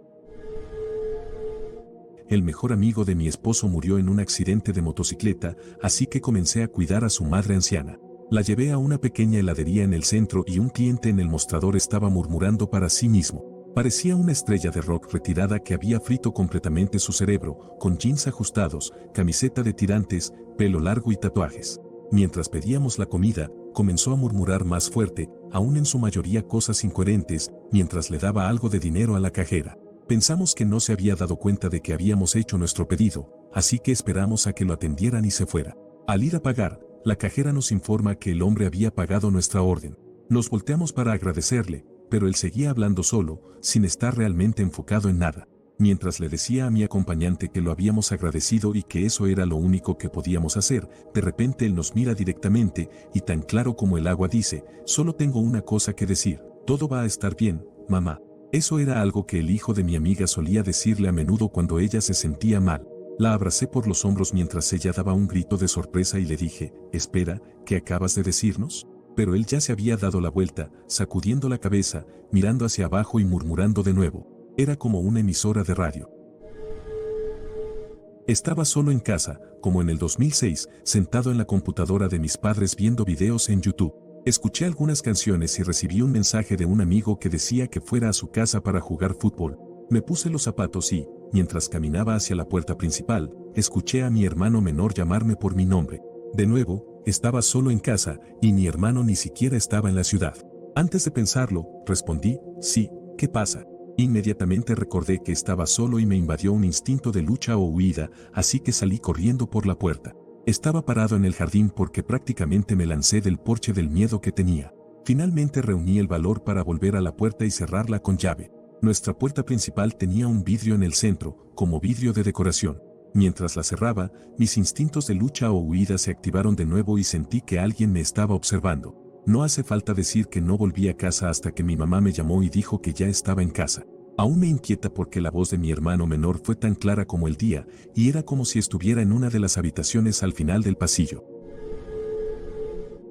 El mejor amigo de mi esposo murió en un accidente de motocicleta, así que comencé a cuidar a su madre anciana. La llevé a una pequeña heladería en el centro y un cliente en el mostrador estaba murmurando para sí mismo. Parecía una estrella de rock retirada que había frito completamente su cerebro, con jeans ajustados, camiseta de tirantes, pelo largo y tatuajes. Mientras pedíamos la comida, comenzó a murmurar más fuerte, aún en su mayoría cosas incoherentes, mientras le daba algo de dinero a la cajera. Pensamos que no se había dado cuenta de que habíamos hecho nuestro pedido, así que esperamos a que lo atendieran y se fuera. Al ir a pagar, la cajera nos informa que el hombre había pagado nuestra orden. Nos volteamos para agradecerle, pero él seguía hablando solo, sin estar realmente enfocado en nada. Mientras le decía a mi acompañante que lo habíamos agradecido y que eso era lo único que podíamos hacer, de repente él nos mira directamente y tan claro como el agua dice, solo tengo una cosa que decir, todo va a estar bien, mamá. Eso era algo que el hijo de mi amiga solía decirle a menudo cuando ella se sentía mal. La abracé por los hombros mientras ella daba un grito de sorpresa y le dije, espera, ¿qué acabas de decirnos? Pero él ya se había dado la vuelta, sacudiendo la cabeza, mirando hacia abajo y murmurando de nuevo. Era como una emisora de radio. Estaba solo en casa, como en el 2006, sentado en la computadora de mis padres viendo videos en YouTube. Escuché algunas canciones y recibí un mensaje de un amigo que decía que fuera a su casa para jugar fútbol. Me puse los zapatos y, mientras caminaba hacia la puerta principal, escuché a mi hermano menor llamarme por mi nombre. De nuevo, estaba solo en casa, y mi hermano ni siquiera estaba en la ciudad. Antes de pensarlo, respondí, sí, ¿qué pasa? Inmediatamente recordé que estaba solo y me invadió un instinto de lucha o huida, así que salí corriendo por la puerta. Estaba parado en el jardín porque prácticamente me lancé del porche del miedo que tenía. Finalmente reuní el valor para volver a la puerta y cerrarla con llave. Nuestra puerta principal tenía un vidrio en el centro, como vidrio de decoración. Mientras la cerraba, mis instintos de lucha o huida se activaron de nuevo y sentí que alguien me estaba observando. No hace falta decir que no volví a casa hasta que mi mamá me llamó y dijo que ya estaba en casa. Aún me inquieta porque la voz de mi hermano menor fue tan clara como el día, y era como si estuviera en una de las habitaciones al final del pasillo.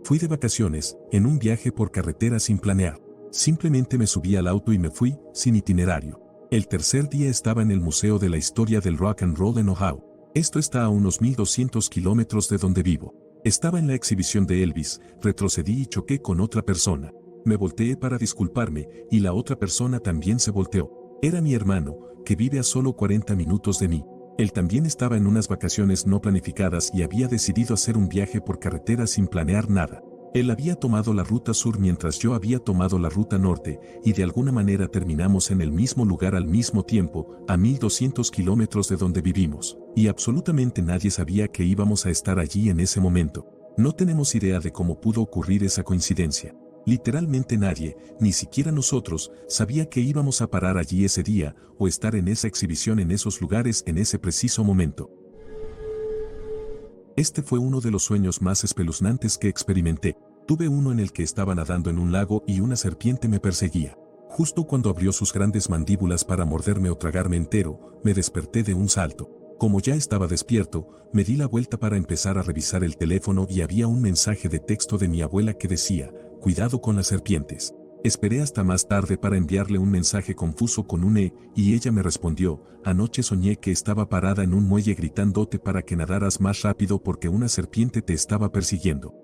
Fui de vacaciones, en un viaje por carretera sin planear. Simplemente me subí al auto y me fui, sin itinerario. El tercer día estaba en el Museo de la Historia del Rock and Roll en Ohio. Esto está a unos 1200 kilómetros de donde vivo. Estaba en la exhibición de Elvis, retrocedí y choqué con otra persona. Me volteé para disculparme, y la otra persona también se volteó. Era mi hermano, que vive a solo 40 minutos de mí. Él también estaba en unas vacaciones no planificadas y había decidido hacer un viaje por carretera sin planear nada. Él había tomado la ruta sur mientras yo había tomado la ruta norte, y de alguna manera terminamos en el mismo lugar al mismo tiempo, a 1200 kilómetros de donde vivimos. Y absolutamente nadie sabía que íbamos a estar allí en ese momento. No tenemos idea de cómo pudo ocurrir esa coincidencia. Literalmente nadie, ni siquiera nosotros, sabía que íbamos a parar allí ese día, o estar en esa exhibición en esos lugares en ese preciso momento. Este fue uno de los sueños más espeluznantes que experimenté. Tuve uno en el que estaba nadando en un lago y una serpiente me perseguía. Justo cuando abrió sus grandes mandíbulas para morderme o tragarme entero, me desperté de un salto. Como ya estaba despierto, me di la vuelta para empezar a revisar el teléfono y había un mensaje de texto de mi abuela que decía, cuidado con las serpientes. Esperé hasta más tarde para enviarle un mensaje confuso con un y ella me respondió, anoche soñé que estaba parada en un muelle gritándote para que nadaras más rápido porque una serpiente te estaba persiguiendo.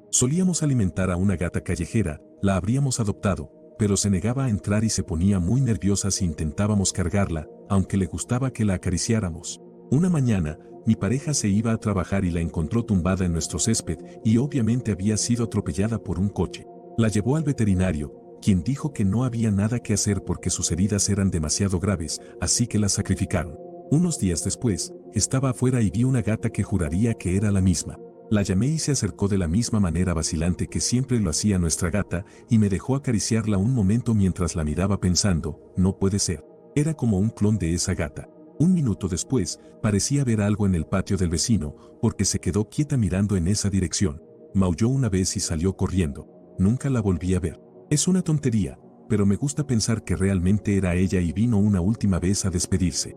Solíamos alimentar a una gata callejera, la habríamos adoptado, pero se negaba a entrar y se ponía muy nerviosa si intentábamos cargarla, aunque le gustaba que la acariciáramos. Una mañana, mi pareja se iba a trabajar y la encontró tumbada en nuestro césped y obviamente había sido atropellada por un coche. La llevó al veterinario, quien dijo que no había nada que hacer porque sus heridas eran demasiado graves, así que la sacrificaron. Unos días después, estaba afuera y vi una gata que juraría que era la misma. La llamé y se acercó de la misma manera vacilante que siempre lo hacía nuestra gata, y me dejó acariciarla un momento mientras la miraba pensando, no puede ser. Era como un clon de esa gata. Un minuto después, parecía ver algo en el patio del vecino, porque se quedó quieta mirando en esa dirección. Maulló una vez y salió corriendo. Nunca la volví a ver. Es una tontería, pero me gusta pensar que realmente era ella y vino una última vez a despedirse.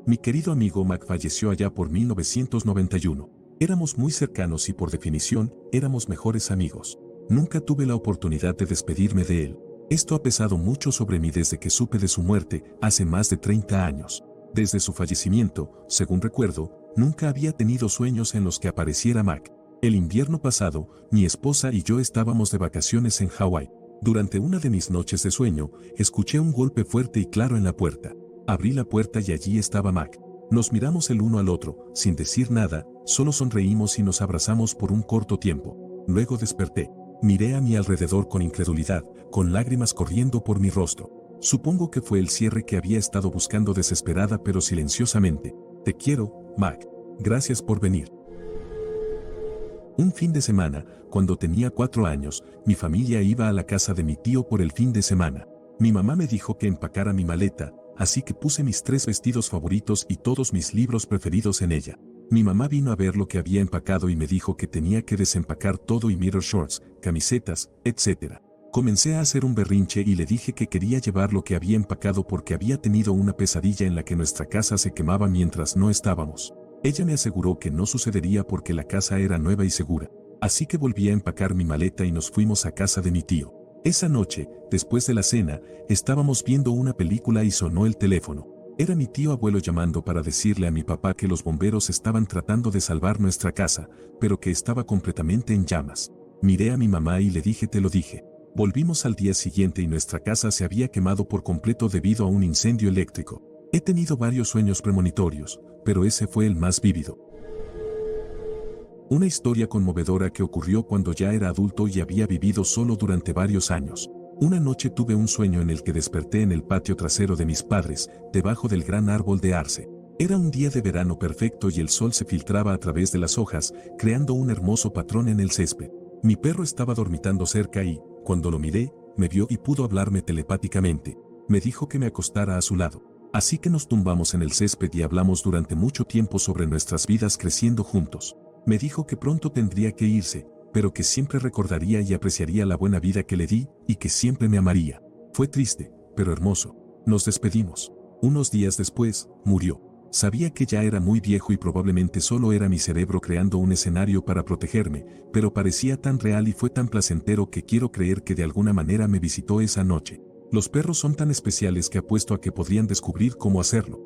Mi querido amigo Mac falleció allá por 1991. Éramos muy cercanos y por definición, éramos mejores amigos. Nunca tuve la oportunidad de despedirme de él. Esto ha pesado mucho sobre mí desde que supe de su muerte, hace más de 30 años. Desde su fallecimiento, según recuerdo, nunca había tenido sueños en los que apareciera Mac. El invierno pasado, mi esposa y yo estábamos de vacaciones en Hawái. Durante una de mis noches de sueño, escuché un golpe fuerte y claro en la puerta. Abrí la puerta y allí estaba Mac. Nos miramos el uno al otro, sin decir nada, solo sonreímos y nos abrazamos por un corto tiempo. Luego desperté. Miré a mi alrededor con incredulidad, con lágrimas corriendo por mi rostro. Supongo que fue el cierre que había estado buscando desesperada pero silenciosamente. Te quiero, Mac. Gracias por venir. Un fin de semana, cuando tenía 4 años, mi familia iba a la casa de mi tío por el fin de semana. Mi mamá me dijo que empacara mi maleta, así que puse mis 3 vestidos favoritos y todos mis libros preferidos en ella. Mi mamá vino a ver lo que había empacado y me dijo que tenía que desempacar todo y mirror shorts, camisetas, etc. Comencé a hacer un berrinche y le dije que quería llevar lo que había empacado porque había tenido una pesadilla en la que nuestra casa se quemaba mientras no estábamos. Ella me aseguró que no sucedería porque la casa era nueva y segura. Así que volví a empacar mi maleta y nos fuimos a casa de mi tío. Esa noche, después de la cena, estábamos viendo una película y sonó el teléfono. Era mi tío abuelo llamando para decirle a mi papá que los bomberos estaban tratando de salvar nuestra casa, pero que estaba completamente en llamas. Miré a mi mamá y le dije te lo dije. Volvimos al día siguiente y nuestra casa se había quemado por completo debido a un incendio eléctrico. He tenido varios sueños premonitorios, pero ese fue el más vívido. Una historia conmovedora que ocurrió cuando ya era adulto y había vivido solo durante varios años. Una noche tuve un sueño en el que desperté en el patio trasero de mis padres, debajo del gran árbol de arce. Era un día de verano perfecto y el sol se filtraba a través de las hojas, creando un hermoso patrón en el césped. Mi perro estaba dormitando cerca y, cuando lo miré, me vio y pudo hablarme telepáticamente. Me dijo que me acostara a su lado. Así que nos tumbamos en el césped y hablamos durante mucho tiempo sobre nuestras vidas creciendo juntos. Me dijo que pronto tendría que irse, pero que siempre recordaría y apreciaría la buena vida que le di y que siempre me amaría. Fue triste, pero hermoso. Nos despedimos. Unos días después, murió. Sabía que ya era muy viejo y probablemente solo era mi cerebro creando un escenario para protegerme, pero parecía tan real y fue tan placentero que quiero creer que de alguna manera me visitó esa noche. Los perros son tan especiales que apuesto a que podrían descubrir cómo hacerlo.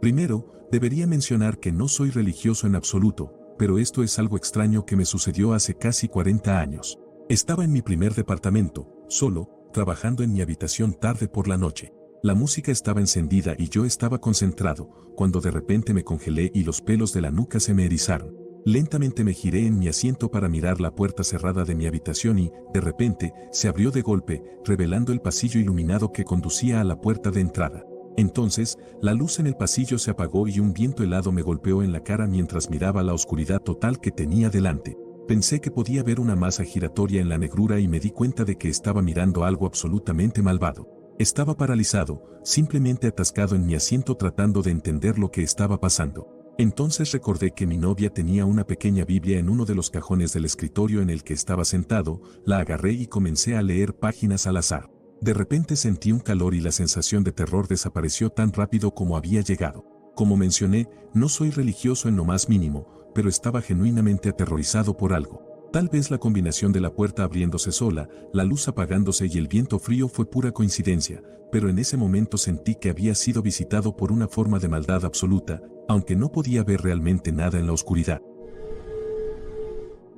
Primero, debería mencionar que no soy religioso en absoluto, pero esto es algo extraño que me sucedió hace casi 40 años. Estaba en mi primer departamento, solo, trabajando en mi habitación tarde por la noche. La música estaba encendida y yo estaba concentrado, cuando de repente me congelé y los pelos de la nuca se me erizaron. Lentamente me giré en mi asiento para mirar la puerta cerrada de mi habitación y, de repente, se abrió de golpe, revelando el pasillo iluminado que conducía a la puerta de entrada. Entonces, la luz en el pasillo se apagó y un viento helado me golpeó en la cara mientras miraba la oscuridad total que tenía delante. Pensé que podía ver una masa giratoria en la negrura y me di cuenta de que estaba mirando algo absolutamente malvado. Estaba paralizado, simplemente atascado en mi asiento tratando de entender lo que estaba pasando. Entonces recordé que mi novia tenía una pequeña Biblia en uno de los cajones del escritorio en el que estaba sentado, la agarré y comencé a leer páginas al azar. De repente sentí un calor y la sensación de terror desapareció tan rápido como había llegado. Como mencioné, no soy religioso en lo más mínimo, pero estaba genuinamente aterrorizado por algo. Tal vez la combinación de la puerta abriéndose sola, la luz apagándose y el viento frío fue pura coincidencia, pero en ese momento sentí que había sido visitado por una forma de maldad absoluta, aunque no podía ver realmente nada en la oscuridad.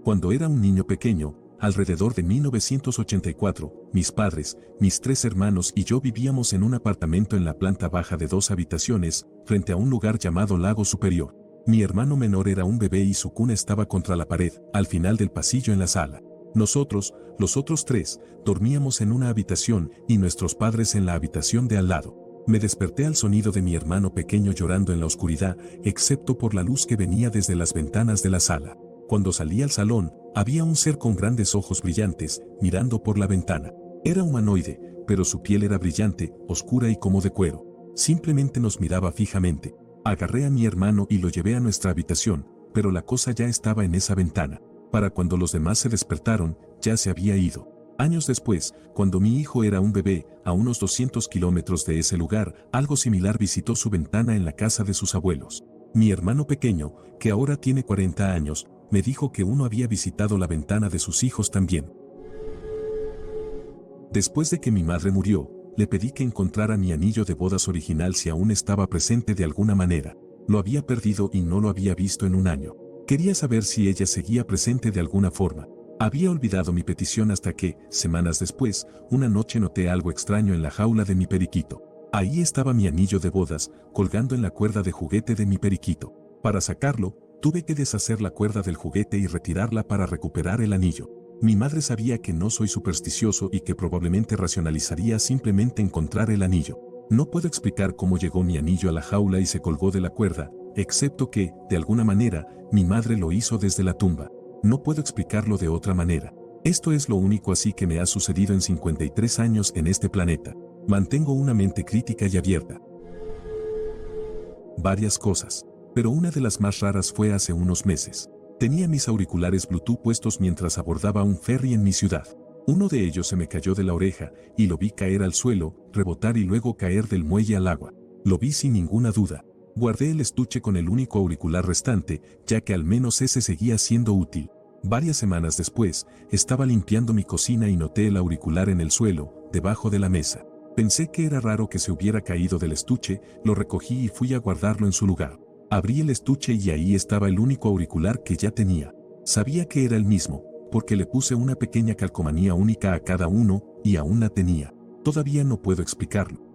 Cuando era un niño pequeño, alrededor de 1984, mis padres, mis 3 hermanos y yo vivíamos en un apartamento en la planta baja de 2 habitaciones, frente a un lugar llamado Lago Superior. Mi hermano menor era un bebé y su cuna estaba contra la pared, al final del pasillo en la sala. Nosotros, los otros tres, dormíamos en una habitación y nuestros padres en la habitación de al lado. Me desperté al sonido de mi hermano pequeño llorando en la oscuridad, excepto por la luz que venía desde las ventanas de la sala. Cuando salí al salón, había un ser con grandes ojos brillantes, mirando por la ventana. Era humanoide, pero su piel era brillante, oscura y como de cuero. Simplemente nos miraba fijamente. Agarré a mi hermano y lo llevé a nuestra habitación, pero la cosa ya estaba en esa ventana. Para cuando los demás se despertaron, ya se había ido. Años después, cuando mi hijo era un bebé, a unos 200 kilómetros de ese lugar, algo similar visitó su ventana en la casa de sus abuelos. Mi hermano pequeño, que ahora tiene 40 años, me dijo que uno había visitado la ventana de sus hijos también. Después de que mi madre murió, le pedí que encontrara mi anillo de bodas original si aún estaba presente de alguna manera. Lo había perdido y no lo había visto en un año. Quería saber si ella seguía presente de alguna forma. Había olvidado mi petición hasta que, semanas después, una noche noté algo extraño en la jaula de mi periquito. Ahí estaba mi anillo de bodas, colgando en la cuerda de juguete de mi periquito. Para sacarlo, tuve que deshacer la cuerda del juguete y retirarla para recuperar el anillo. Mi madre sabía que no soy supersticioso y que probablemente racionalizaría simplemente encontrar el anillo. No puedo explicar cómo llegó mi anillo a la jaula y se colgó de la cuerda, excepto que, de alguna manera, mi madre lo hizo desde la tumba. No puedo explicarlo de otra manera. Esto es lo único así que me ha sucedido en 53 años en este planeta. Mantengo una mente crítica y abierta. Varias cosas. Pero una de las más raras fue hace unos meses. Tenía mis auriculares Bluetooth puestos mientras abordaba un ferry en mi ciudad. Uno de ellos se me cayó de la oreja y lo vi caer al suelo, rebotar y luego caer del muelle al agua. Lo vi sin ninguna duda. Guardé el estuche con el único auricular restante, ya que al menos ese seguía siendo útil. Varias semanas después, estaba limpiando mi cocina y noté el auricular en el suelo, debajo de la mesa. Pensé que era raro que se hubiera caído del estuche, lo recogí y fui a guardarlo en su lugar. Abrí el estuche y ahí estaba el único auricular que ya tenía. Sabía que era el mismo, porque le puse una pequeña calcomanía única a cada uno, y aún la tenía. Todavía no puedo explicarlo.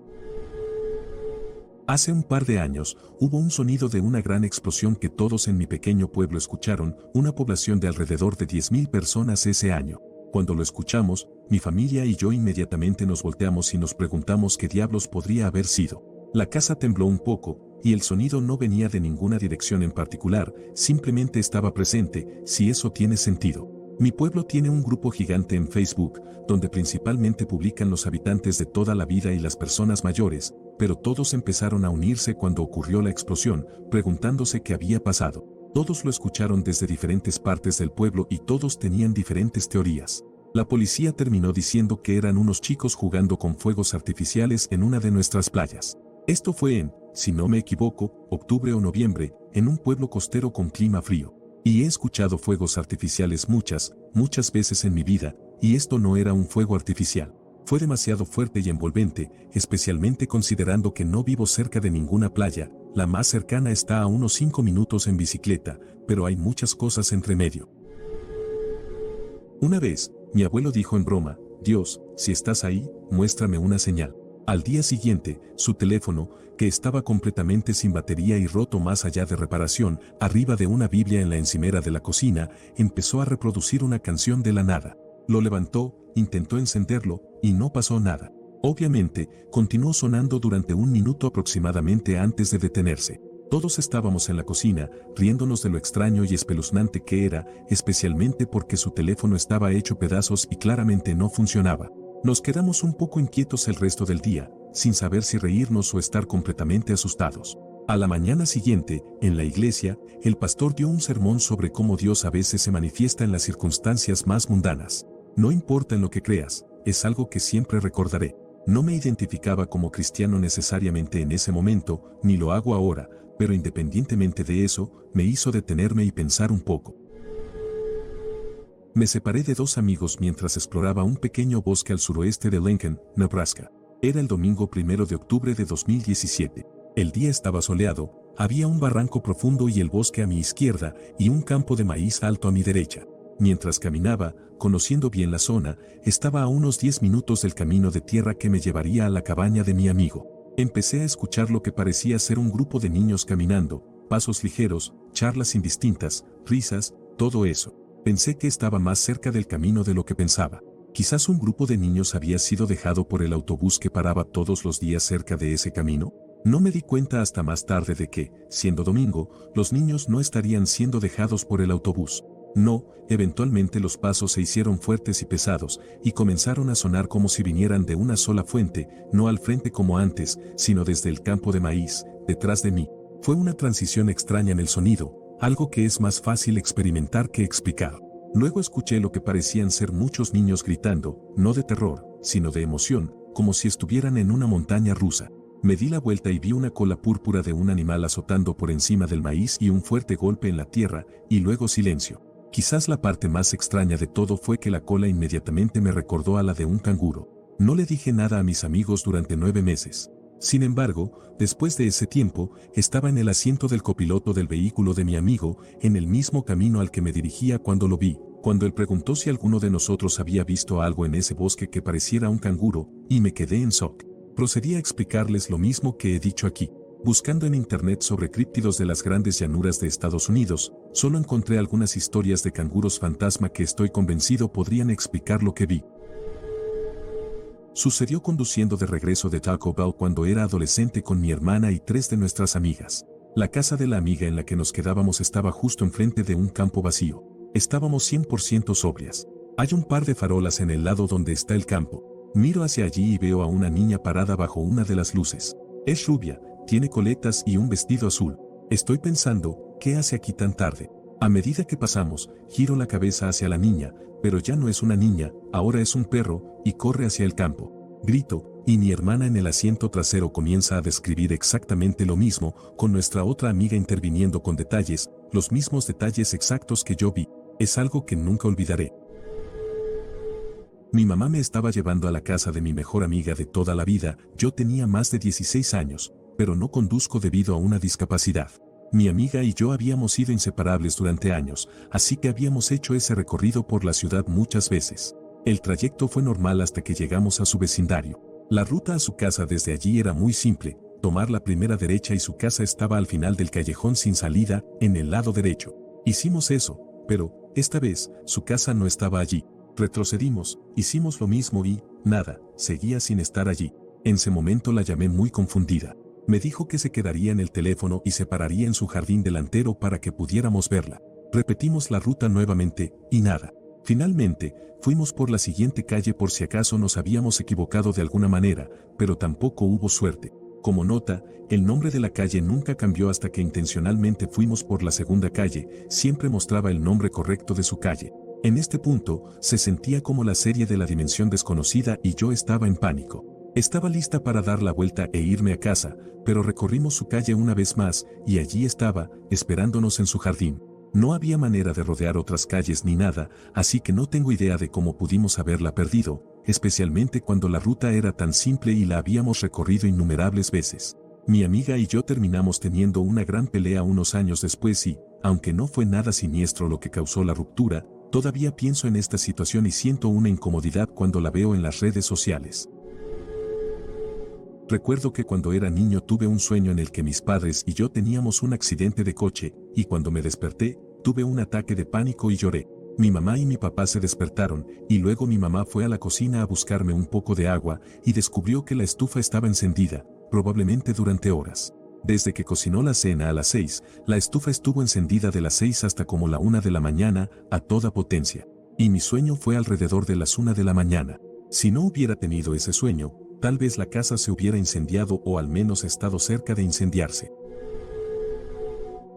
Hace un par de años, hubo un sonido de una gran explosión que todos en mi pequeño pueblo escucharon, una población de alrededor de 10.000 personas ese año. Cuando lo escuchamos, mi familia y yo inmediatamente nos volteamos y nos preguntamos qué diablos podría haber sido. La casa tembló un poco, y el sonido no venía de ninguna dirección en particular, simplemente estaba presente, si eso tiene sentido. Mi pueblo tiene un grupo gigante en Facebook, donde principalmente publican los habitantes de toda la vida y las personas mayores, pero todos empezaron a unirse cuando ocurrió la explosión, preguntándose qué había pasado. Todos lo escucharon desde diferentes partes del pueblo y todos tenían diferentes teorías. La policía terminó diciendo que eran unos chicos jugando con fuegos artificiales en una de nuestras playas. Esto fue en, si no me equivoco, octubre o noviembre, en un pueblo costero con clima frío. Y he escuchado fuegos artificiales muchas veces en mi vida, y esto no era un fuego artificial. Fue demasiado fuerte y envolvente, especialmente considerando que no vivo cerca de ninguna playa, la más cercana está a unos 5 minutos en bicicleta, pero hay muchas cosas entre medio. Una vez, mi abuelo dijo en broma, Dios, si estás ahí, muéstrame una señal. Al día siguiente, su teléfono, que estaba completamente sin batería y roto más allá de reparación, arriba de una Biblia en la encimera de la cocina, empezó a reproducir una canción de la nada. Lo levantó, intentó encenderlo, y no pasó nada. Obviamente, continuó sonando durante 1 minuto aproximadamente antes de detenerse. Todos estábamos en la cocina, riéndonos de lo extraño y espeluznante que era, especialmente porque su teléfono estaba hecho pedazos y claramente no funcionaba. Nos quedamos un poco inquietos el resto del día, sin saber si reírnos o estar completamente asustados. A la mañana siguiente, en la iglesia, el pastor dio un sermón sobre cómo Dios a veces se manifiesta en las circunstancias más mundanas. No importa en lo que creas, es algo que siempre recordaré. No me identificaba como cristiano necesariamente en ese momento, ni lo hago ahora, pero independientemente de eso, me hizo detenerme y pensar un poco. Me separé de 2 amigos mientras exploraba un pequeño bosque al suroeste de Lincoln, Nebraska. Era el domingo 1 de octubre de 2017. El día estaba soleado, había un barranco profundo y el bosque a mi izquierda y un campo de maíz alto a mi derecha. Mientras caminaba, conociendo bien la zona, estaba a unos 10 minutos del camino de tierra que me llevaría a la cabaña de mi amigo. Empecé a escuchar lo que parecía ser un grupo de niños caminando, pasos ligeros, charlas indistintas, risas, todo eso. Pensé que estaba más cerca del camino de lo que pensaba. Quizás un grupo de niños había sido dejado por el autobús que paraba todos los días cerca de ese camino. No me di cuenta hasta más tarde de que, siendo domingo, los niños no estarían siendo dejados por el autobús. No, eventualmente los pasos se hicieron fuertes y pesados, y comenzaron a sonar como si vinieran de una sola fuente, no al frente como antes, sino desde el campo de maíz, detrás de mí. Fue una transición extraña en el sonido, algo que es más fácil experimentar que explicar. Luego escuché lo que parecían ser muchos niños gritando, no de terror, sino de emoción, como si estuvieran en una montaña rusa. Me di la vuelta y vi una cola púrpura de un animal azotando por encima del maíz y un fuerte golpe en la tierra, y luego silencio. Quizás la parte más extraña de todo fue que la cola inmediatamente me recordó a la de un canguro. No le dije nada a mis amigos durante 9 meses. Sin embargo, después de ese tiempo, estaba en el asiento del copiloto del vehículo de mi amigo, en el mismo camino al que me dirigía cuando lo vi, cuando él preguntó si alguno de nosotros había visto algo en ese bosque que pareciera un canguro, y me quedé en shock. Procedí a explicarles lo mismo que he dicho aquí. Buscando en internet sobre críptidos de las grandes llanuras de Estados Unidos, solo encontré algunas historias de canguros fantasma que estoy convencido podrían explicar lo que vi. Sucedió conduciendo de regreso de Taco Bell cuando era adolescente con mi hermana y 3 de nuestras amigas. La casa de la amiga en la que nos quedábamos estaba justo enfrente de un campo vacío. Estábamos 100% sobrias. Hay un par de farolas en el lado donde está el campo. Miro hacia allí y veo a una niña parada bajo una de las luces. Es rubia, tiene coletas y un vestido azul. Estoy pensando, ¿qué hace aquí tan tarde? A medida que pasamos, giro la cabeza hacia la niña, pero ya no es una niña, ahora es un perro, y corre hacia el campo. Grito, y mi hermana en el asiento trasero comienza a describir exactamente lo mismo, con nuestra otra amiga interviniendo con detalles, los mismos detalles exactos que yo vi. Es algo que nunca olvidaré. Mi mamá me estaba llevando a la casa de mi mejor amiga de toda la vida. Yo tenía más de 16 años, pero no conduzco debido a una discapacidad. Mi amiga y yo habíamos sido inseparables durante años, así que habíamos hecho ese recorrido por la ciudad muchas veces. El trayecto fue normal hasta que llegamos a su vecindario. La ruta a su casa desde allí era muy simple, tomar la primera derecha y su casa estaba al final del callejón sin salida, en el lado derecho. Hicimos eso, pero, esta vez, su casa no estaba allí. Retrocedimos, hicimos lo mismo y, nada, seguía sin estar allí. En ese momento la llamé muy confundida. Me dijo que se quedaría en el teléfono y se pararía en su jardín delantero para que pudiéramos verla. Repetimos la ruta nuevamente, y nada. Finalmente, fuimos por la siguiente calle por si acaso nos habíamos equivocado de alguna manera, pero tampoco hubo suerte. Como nota, el nombre de la calle nunca cambió hasta que intencionalmente fuimos por la segunda calle, siempre mostraba el nombre correcto de su calle. En este punto, se sentía como la serie de la dimensión desconocida y yo estaba en pánico. Estaba lista para dar la vuelta e irme a casa, pero recorrimos su calle una vez más, y allí estaba, esperándonos en su jardín. No había manera de rodear otras calles ni nada, así que no tengo idea de cómo pudimos haberla perdido, especialmente cuando la ruta era tan simple y la habíamos recorrido innumerables veces. Mi amiga y yo terminamos teniendo una gran pelea unos años después y, aunque no fue nada siniestro lo que causó la ruptura, todavía pienso en esta situación y siento una incomodidad cuando la veo en las redes sociales. Recuerdo que cuando era niño tuve un sueño en el que mis padres y yo teníamos un accidente de coche, y cuando me desperté, tuve un ataque de pánico y lloré. Mi mamá y mi papá se despertaron, y luego mi mamá fue a la cocina a buscarme un poco de agua, y descubrió que la estufa estaba encendida, probablemente durante horas. Desde que cocinó la cena a las 6, la estufa estuvo encendida de las 6 hasta como la 1 de la mañana, a toda potencia. Y mi sueño fue alrededor de las 1 de la mañana. Si no hubiera tenido ese sueño, tal vez la casa se hubiera incendiado o al menos estado cerca de incendiarse.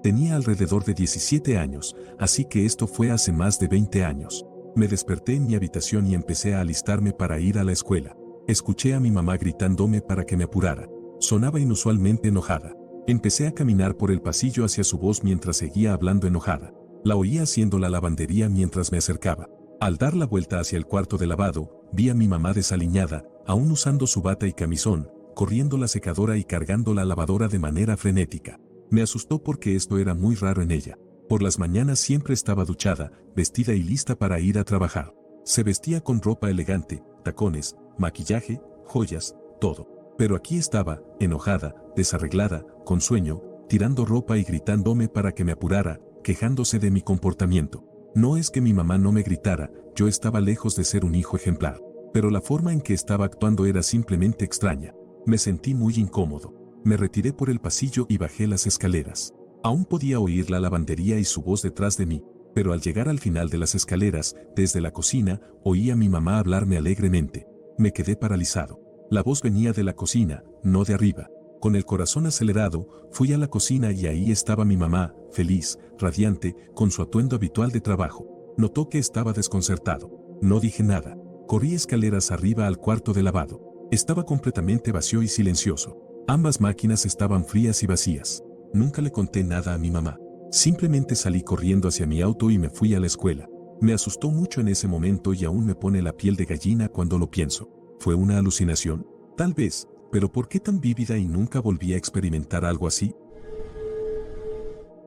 Tenía alrededor de 17 años, así que esto fue hace más de 20 años. Me desperté en mi habitación y empecé a alistarme para ir a la escuela. Escuché a mi mamá gritándome para que me apurara. Sonaba inusualmente enojada. Empecé a caminar por el pasillo hacia su voz mientras seguía hablando enojada. La oía haciendo la lavandería mientras me acercaba. Al dar la vuelta hacia el cuarto de lavado, vi a mi mamá desaliñada, aún usando su bata y camisón, corriendo la secadora y cargando la lavadora de manera frenética. Me asustó porque esto era muy raro en ella. Por las mañanas siempre estaba duchada, vestida y lista para ir a trabajar. Se vestía con ropa elegante, tacones, maquillaje, joyas, todo. Pero aquí estaba, enojada, desarreglada, con sueño, tirando ropa y gritándome para que me apurara, quejándose de mi comportamiento. No es que mi mamá no me gritara, yo estaba lejos de ser un hijo ejemplar, pero la forma en que estaba actuando era simplemente extraña. Me sentí muy incómodo. Me retiré por el pasillo y bajé las escaleras. Aún podía oír la lavandería y su voz detrás de mí, pero al llegar al final de las escaleras, desde la cocina, oí a mi mamá hablarme alegremente. Me quedé paralizado. La voz venía de la cocina, no de arriba. Con el corazón acelerado, fui a la cocina y ahí estaba mi mamá, feliz, radiante, con su atuendo habitual de trabajo. Notó que estaba desconcertado. No dije nada. Corrí escaleras arriba al cuarto de lavado. Estaba completamente vacío y silencioso. Ambas máquinas estaban frías y vacías. Nunca le conté nada a mi mamá. Simplemente salí corriendo hacia mi auto y me fui a la escuela. Me asustó mucho en ese momento y aún me pone la piel de gallina cuando lo pienso. ¿Fue una alucinación? Tal vez, pero ¿por qué tan vívida y nunca volví a experimentar algo así?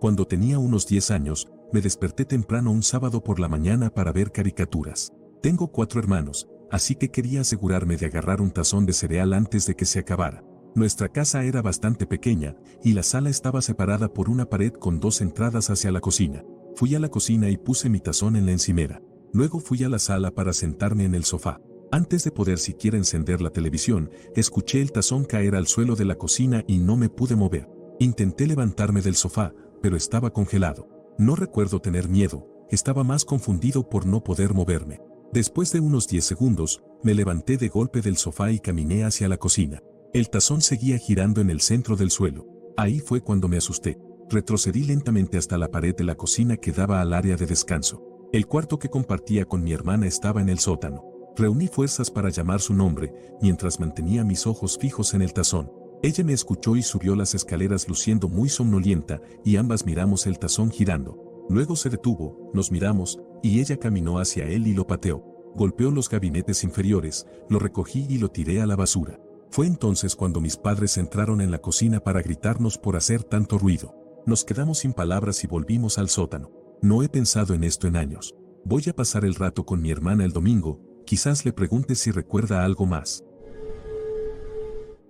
Cuando tenía unos 10 años, me desperté temprano un sábado por la mañana para ver caricaturas. Tengo 4 hermanos, así que quería asegurarme de agarrar un tazón de cereal antes de que se acabara. Nuestra casa era bastante pequeña, y la sala estaba separada por una pared con 2 entradas hacia la cocina. Fui a la cocina y puse mi tazón en la encimera. Luego fui a la sala para sentarme en el sofá. Antes de poder siquiera encender la televisión, escuché el tazón caer al suelo de la cocina y no me pude mover. Intenté levantarme del sofá, pero estaba congelado. No recuerdo tener miedo, estaba más confundido por no poder moverme. Después de unos 10 segundos, me levanté de golpe del sofá y caminé hacia la cocina. El tazón seguía girando en el centro del suelo. Ahí fue cuando me asusté. Retrocedí lentamente hasta la pared de la cocina que daba al área de descanso. El cuarto que compartía con mi hermana estaba en el sótano. Reuní fuerzas para llamar su nombre, mientras mantenía mis ojos fijos en el tazón. Ella me escuchó y subió las escaleras luciendo muy somnolienta, y ambas miramos el tazón girando. Luego se detuvo, nos miramos, y ella caminó hacia él y lo pateó. Golpeó los gabinetes inferiores, lo recogí y lo tiré a la basura. Fue entonces cuando mis padres entraron en la cocina para gritarnos por hacer tanto ruido. Nos quedamos sin palabras y volvimos al sótano. No he pensado en esto en años. Voy a pasar el rato con mi hermana el domingo, quizás le pregunte si recuerda algo más.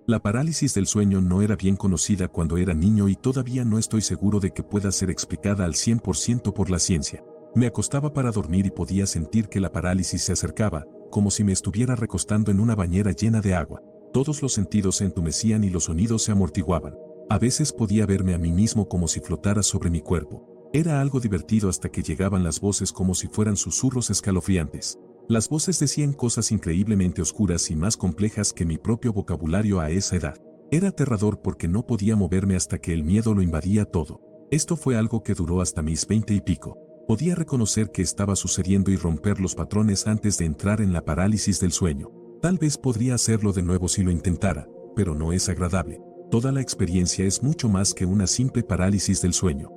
La parálisis del sueño no era bien conocida cuando era niño y todavía no estoy seguro de que pueda ser explicada al 100% por la ciencia. Me acostaba para dormir y podía sentir que la parálisis se acercaba, como si me estuviera recostando en una bañera llena de agua. Todos los sentidos se entumecían y los sonidos se amortiguaban. A veces podía verme a mí mismo como si flotara sobre mi cuerpo. Era algo divertido hasta que llegaban las voces como si fueran susurros escalofriantes. Las voces decían cosas increíblemente oscuras y más complejas que mi propio vocabulario a esa edad. Era aterrador porque no podía moverme hasta que el miedo lo invadía todo. Esto fue algo que duró hasta mis 20 y pico. Podía reconocer que estaba sucediendo y romper los patrones antes de entrar en la parálisis del sueño. Tal vez podría hacerlo de nuevo si lo intentara, pero no es agradable. Toda la experiencia es mucho más que una simple parálisis del sueño.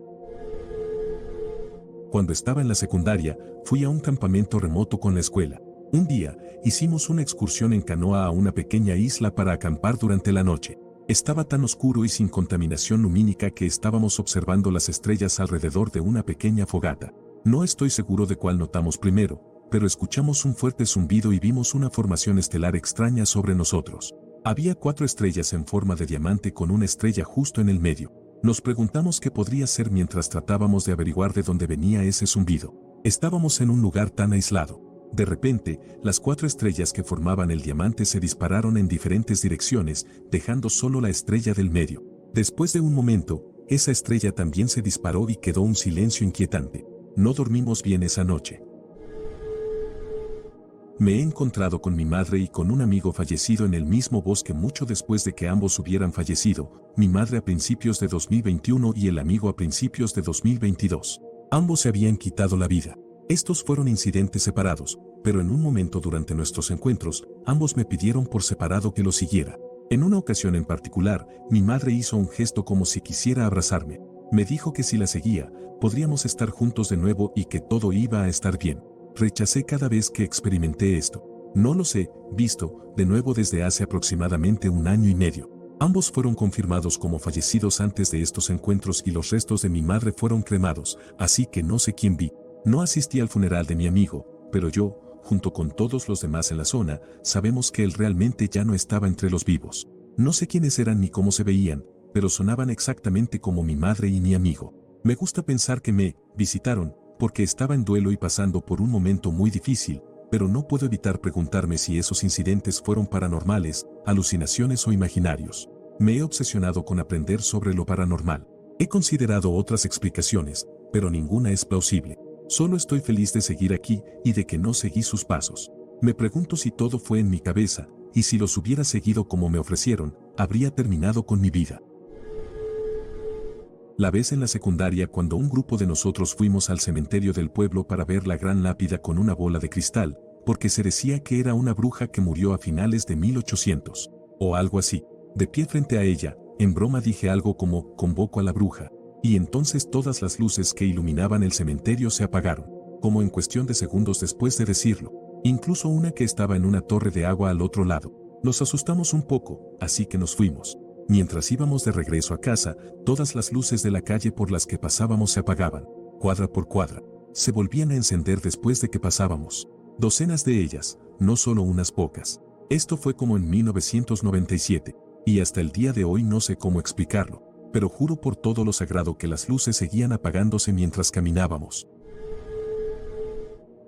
Cuando estaba en la secundaria, fui a un campamento remoto con la escuela. Un día, hicimos una excursión en canoa a una pequeña isla para acampar durante la noche. Estaba tan oscuro y sin contaminación lumínica que estábamos observando las estrellas alrededor de una pequeña fogata. No estoy seguro de cuál notamos primero, pero escuchamos un fuerte zumbido y vimos una formación estelar extraña sobre nosotros. Había 4 estrellas en forma de diamante con una estrella justo en el medio. Nos preguntamos qué podría ser mientras tratábamos de averiguar de dónde venía ese zumbido. Estábamos en un lugar tan aislado. De repente, las 4 estrellas que formaban el diamante se dispararon en diferentes direcciones, dejando solo la estrella del medio. Después de un momento, esa estrella también se disparó y quedó un silencio inquietante. No dormimos bien esa noche. Me he encontrado con mi madre y con un amigo fallecido en el mismo bosque mucho después de que ambos hubieran fallecido, mi madre a principios de 2021 y el amigo a principios de 2022. Ambos se habían quitado la vida. Estos fueron incidentes separados, pero en un momento durante nuestros encuentros, ambos me pidieron por separado que los siguiera. En una ocasión en particular, mi madre hizo un gesto como si quisiera abrazarme. Me dijo que si la seguía, podríamos estar juntos de nuevo y que todo iba a estar bien. Rechacé cada vez que experimenté esto. No los he visto de nuevo desde hace aproximadamente 1 año y medio. Ambos fueron confirmados como fallecidos antes de estos encuentros y los restos de mi madre fueron cremados, así que no sé quién vi. No asistí al funeral de mi amigo, pero yo, junto con todos los demás en la zona, sabemos que él realmente ya no estaba entre los vivos. No sé quiénes eran ni cómo se veían, pero sonaban exactamente como mi madre y mi amigo. Me gusta pensar que me visitaron, porque estaba en duelo y pasando por un momento muy difícil, pero no puedo evitar preguntarme si esos incidentes fueron paranormales, alucinaciones o imaginarios. Me he obsesionado con aprender sobre lo paranormal. He considerado otras explicaciones, pero ninguna es plausible. Solo estoy feliz de seguir aquí y de que no seguí sus pasos. Me pregunto si todo fue en mi cabeza, y si los hubiera seguido como me ofrecieron, habría terminado con mi vida. La vez en la secundaria cuando un grupo de nosotros fuimos al cementerio del pueblo para ver la gran lápida con una bola de cristal, porque se decía que era una bruja que murió a finales de 1800, o algo así. De pie frente a ella, en broma dije algo como, convoco a la bruja, y entonces todas las luces que iluminaban el cementerio se apagaron, como en cuestión de segundos después de decirlo, incluso una que estaba en una torre de agua al otro lado. Nos asustamos un poco, así que nos fuimos. Mientras íbamos de regreso a casa, todas las luces de la calle por las que pasábamos se apagaban, cuadra por cuadra. Se volvían a encender después de que pasábamos. Docenas de ellas, no solo unas pocas. Esto fue como en 1997, y hasta el día de hoy no sé cómo explicarlo, pero juro por todo lo sagrado que las luces seguían apagándose mientras caminábamos.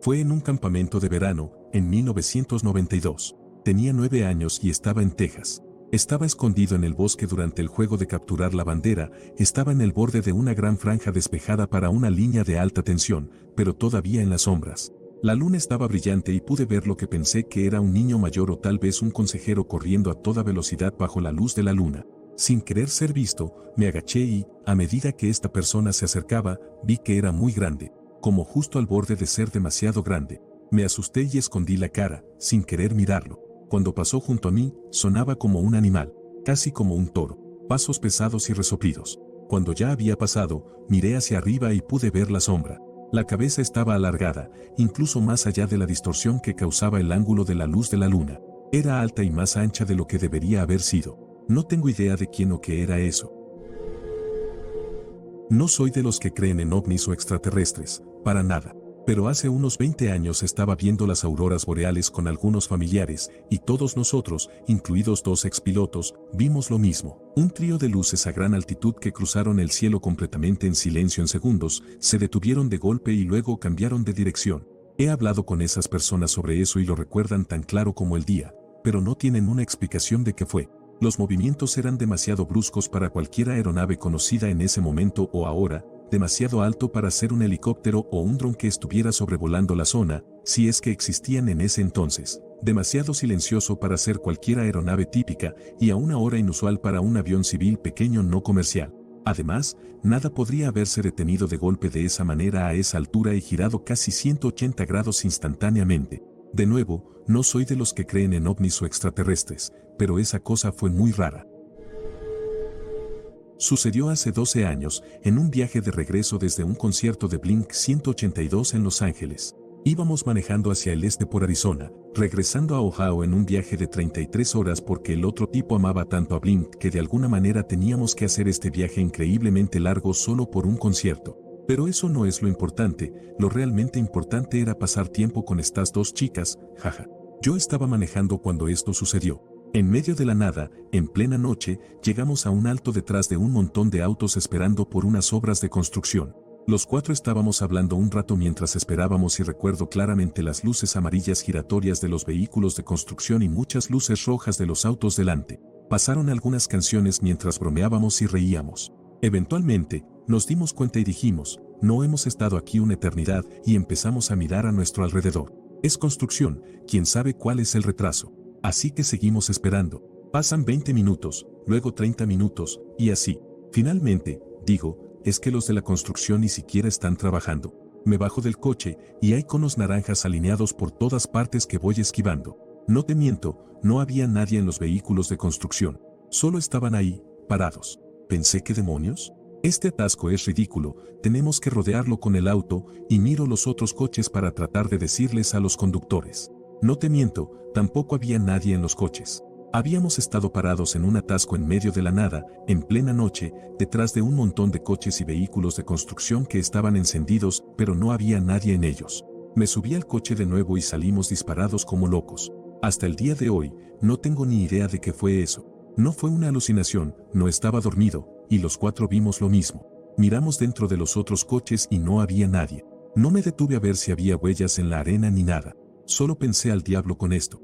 Fue en un campamento de verano, en 1992. Tenía 9 años y estaba en Texas. Estaba escondido en el bosque durante el juego de capturar la bandera, estaba en el borde de una gran franja despejada para una línea de alta tensión, pero todavía en las sombras. La luna estaba brillante y pude ver lo que pensé que era un niño mayor o tal vez un consejero corriendo a toda velocidad bajo la luz de la luna. Sin querer ser visto, me agaché y, a medida que esta persona se acercaba, vi que era muy grande, como justo al borde de ser demasiado grande. Me asusté y escondí la cara, sin querer mirarlo. Cuando pasó junto a mí, sonaba como un animal, casi como un toro, pasos pesados y resoplidos. Cuando ya había pasado, miré hacia arriba y pude ver la sombra. La cabeza estaba alargada, incluso más allá de la distorsión que causaba el ángulo de la luz de la luna. Era alta y más ancha de lo que debería haber sido. No tengo idea de quién o qué era eso. No soy de los que creen en ovnis o extraterrestres, para nada. Pero hace unos 20 años estaba viendo las auroras boreales con algunos familiares, y todos nosotros, incluidos 2 expilotos, vimos lo mismo. Un trío de luces a gran altitud que cruzaron el cielo completamente en silencio en segundos, se detuvieron de golpe y luego cambiaron de dirección. He hablado con esas personas sobre eso y lo recuerdan tan claro como el día, pero no tienen una explicación de qué fue. Los movimientos eran demasiado bruscos para cualquier aeronave conocida en ese momento o ahora, demasiado alto para ser un helicóptero o un dron que estuviera sobrevolando la zona, si es que existían en ese entonces, demasiado silencioso para ser cualquier aeronave típica y a una hora inusual para un avión civil pequeño no comercial. Además, nada podría haberse detenido de golpe de esa manera a esa altura y girado casi 180 grados instantáneamente. De nuevo, no soy de los que creen en ovnis o extraterrestres, pero esa cosa fue muy rara. Sucedió hace 12 años, en un viaje de regreso desde un concierto de Blink-182 en Los Ángeles. Íbamos manejando hacia el este por Arizona, regresando a Ohio en un viaje de 33 horas porque el otro tipo amaba tanto a Blink que de alguna manera teníamos que hacer este viaje increíblemente largo solo por un concierto. Pero eso no es lo importante, lo realmente importante era pasar tiempo con estas 2 chicas, jaja. Yo estaba manejando cuando esto sucedió. En medio de la nada, en plena noche, llegamos a un alto detrás de un montón de autos esperando por unas obras de construcción. Los 4 estábamos hablando un rato mientras esperábamos y recuerdo claramente las luces amarillas giratorias de los vehículos de construcción y muchas luces rojas de los autos delante. Pasaron algunas canciones mientras bromeábamos y reíamos. Eventualmente, nos dimos cuenta y dijimos, no hemos estado aquí una eternidad y empezamos a mirar a nuestro alrededor. Es construcción, quién sabe cuál es el retraso. Así que seguimos esperando. Pasan 20 minutos, luego 30 minutos, y así. Finalmente, digo, es que los de la construcción ni siquiera están trabajando. Me bajo del coche, y hay conos naranjas alineados por todas partes que voy esquivando. No te miento, no había nadie en los vehículos de construcción. Solo estaban ahí, parados. Pensé, ¿qué demonios? Este atasco es ridículo, tenemos que rodearlo con el auto, y miro los otros coches para tratar de decirles a los conductores. No te miento, tampoco había nadie en los coches. Habíamos estado parados en un atasco en medio de la nada, en plena noche, detrás de un montón de coches y vehículos de construcción que estaban encendidos, pero no había nadie en ellos. Me subí al coche de nuevo y salimos disparados como locos. Hasta el día de hoy, no tengo ni idea de qué fue eso. No fue una alucinación, no estaba dormido, y los 4 vimos lo mismo. Miramos dentro de los otros coches y no había nadie. No me detuve a ver si había huellas en la arena ni nada. Solo pensé al diablo con esto.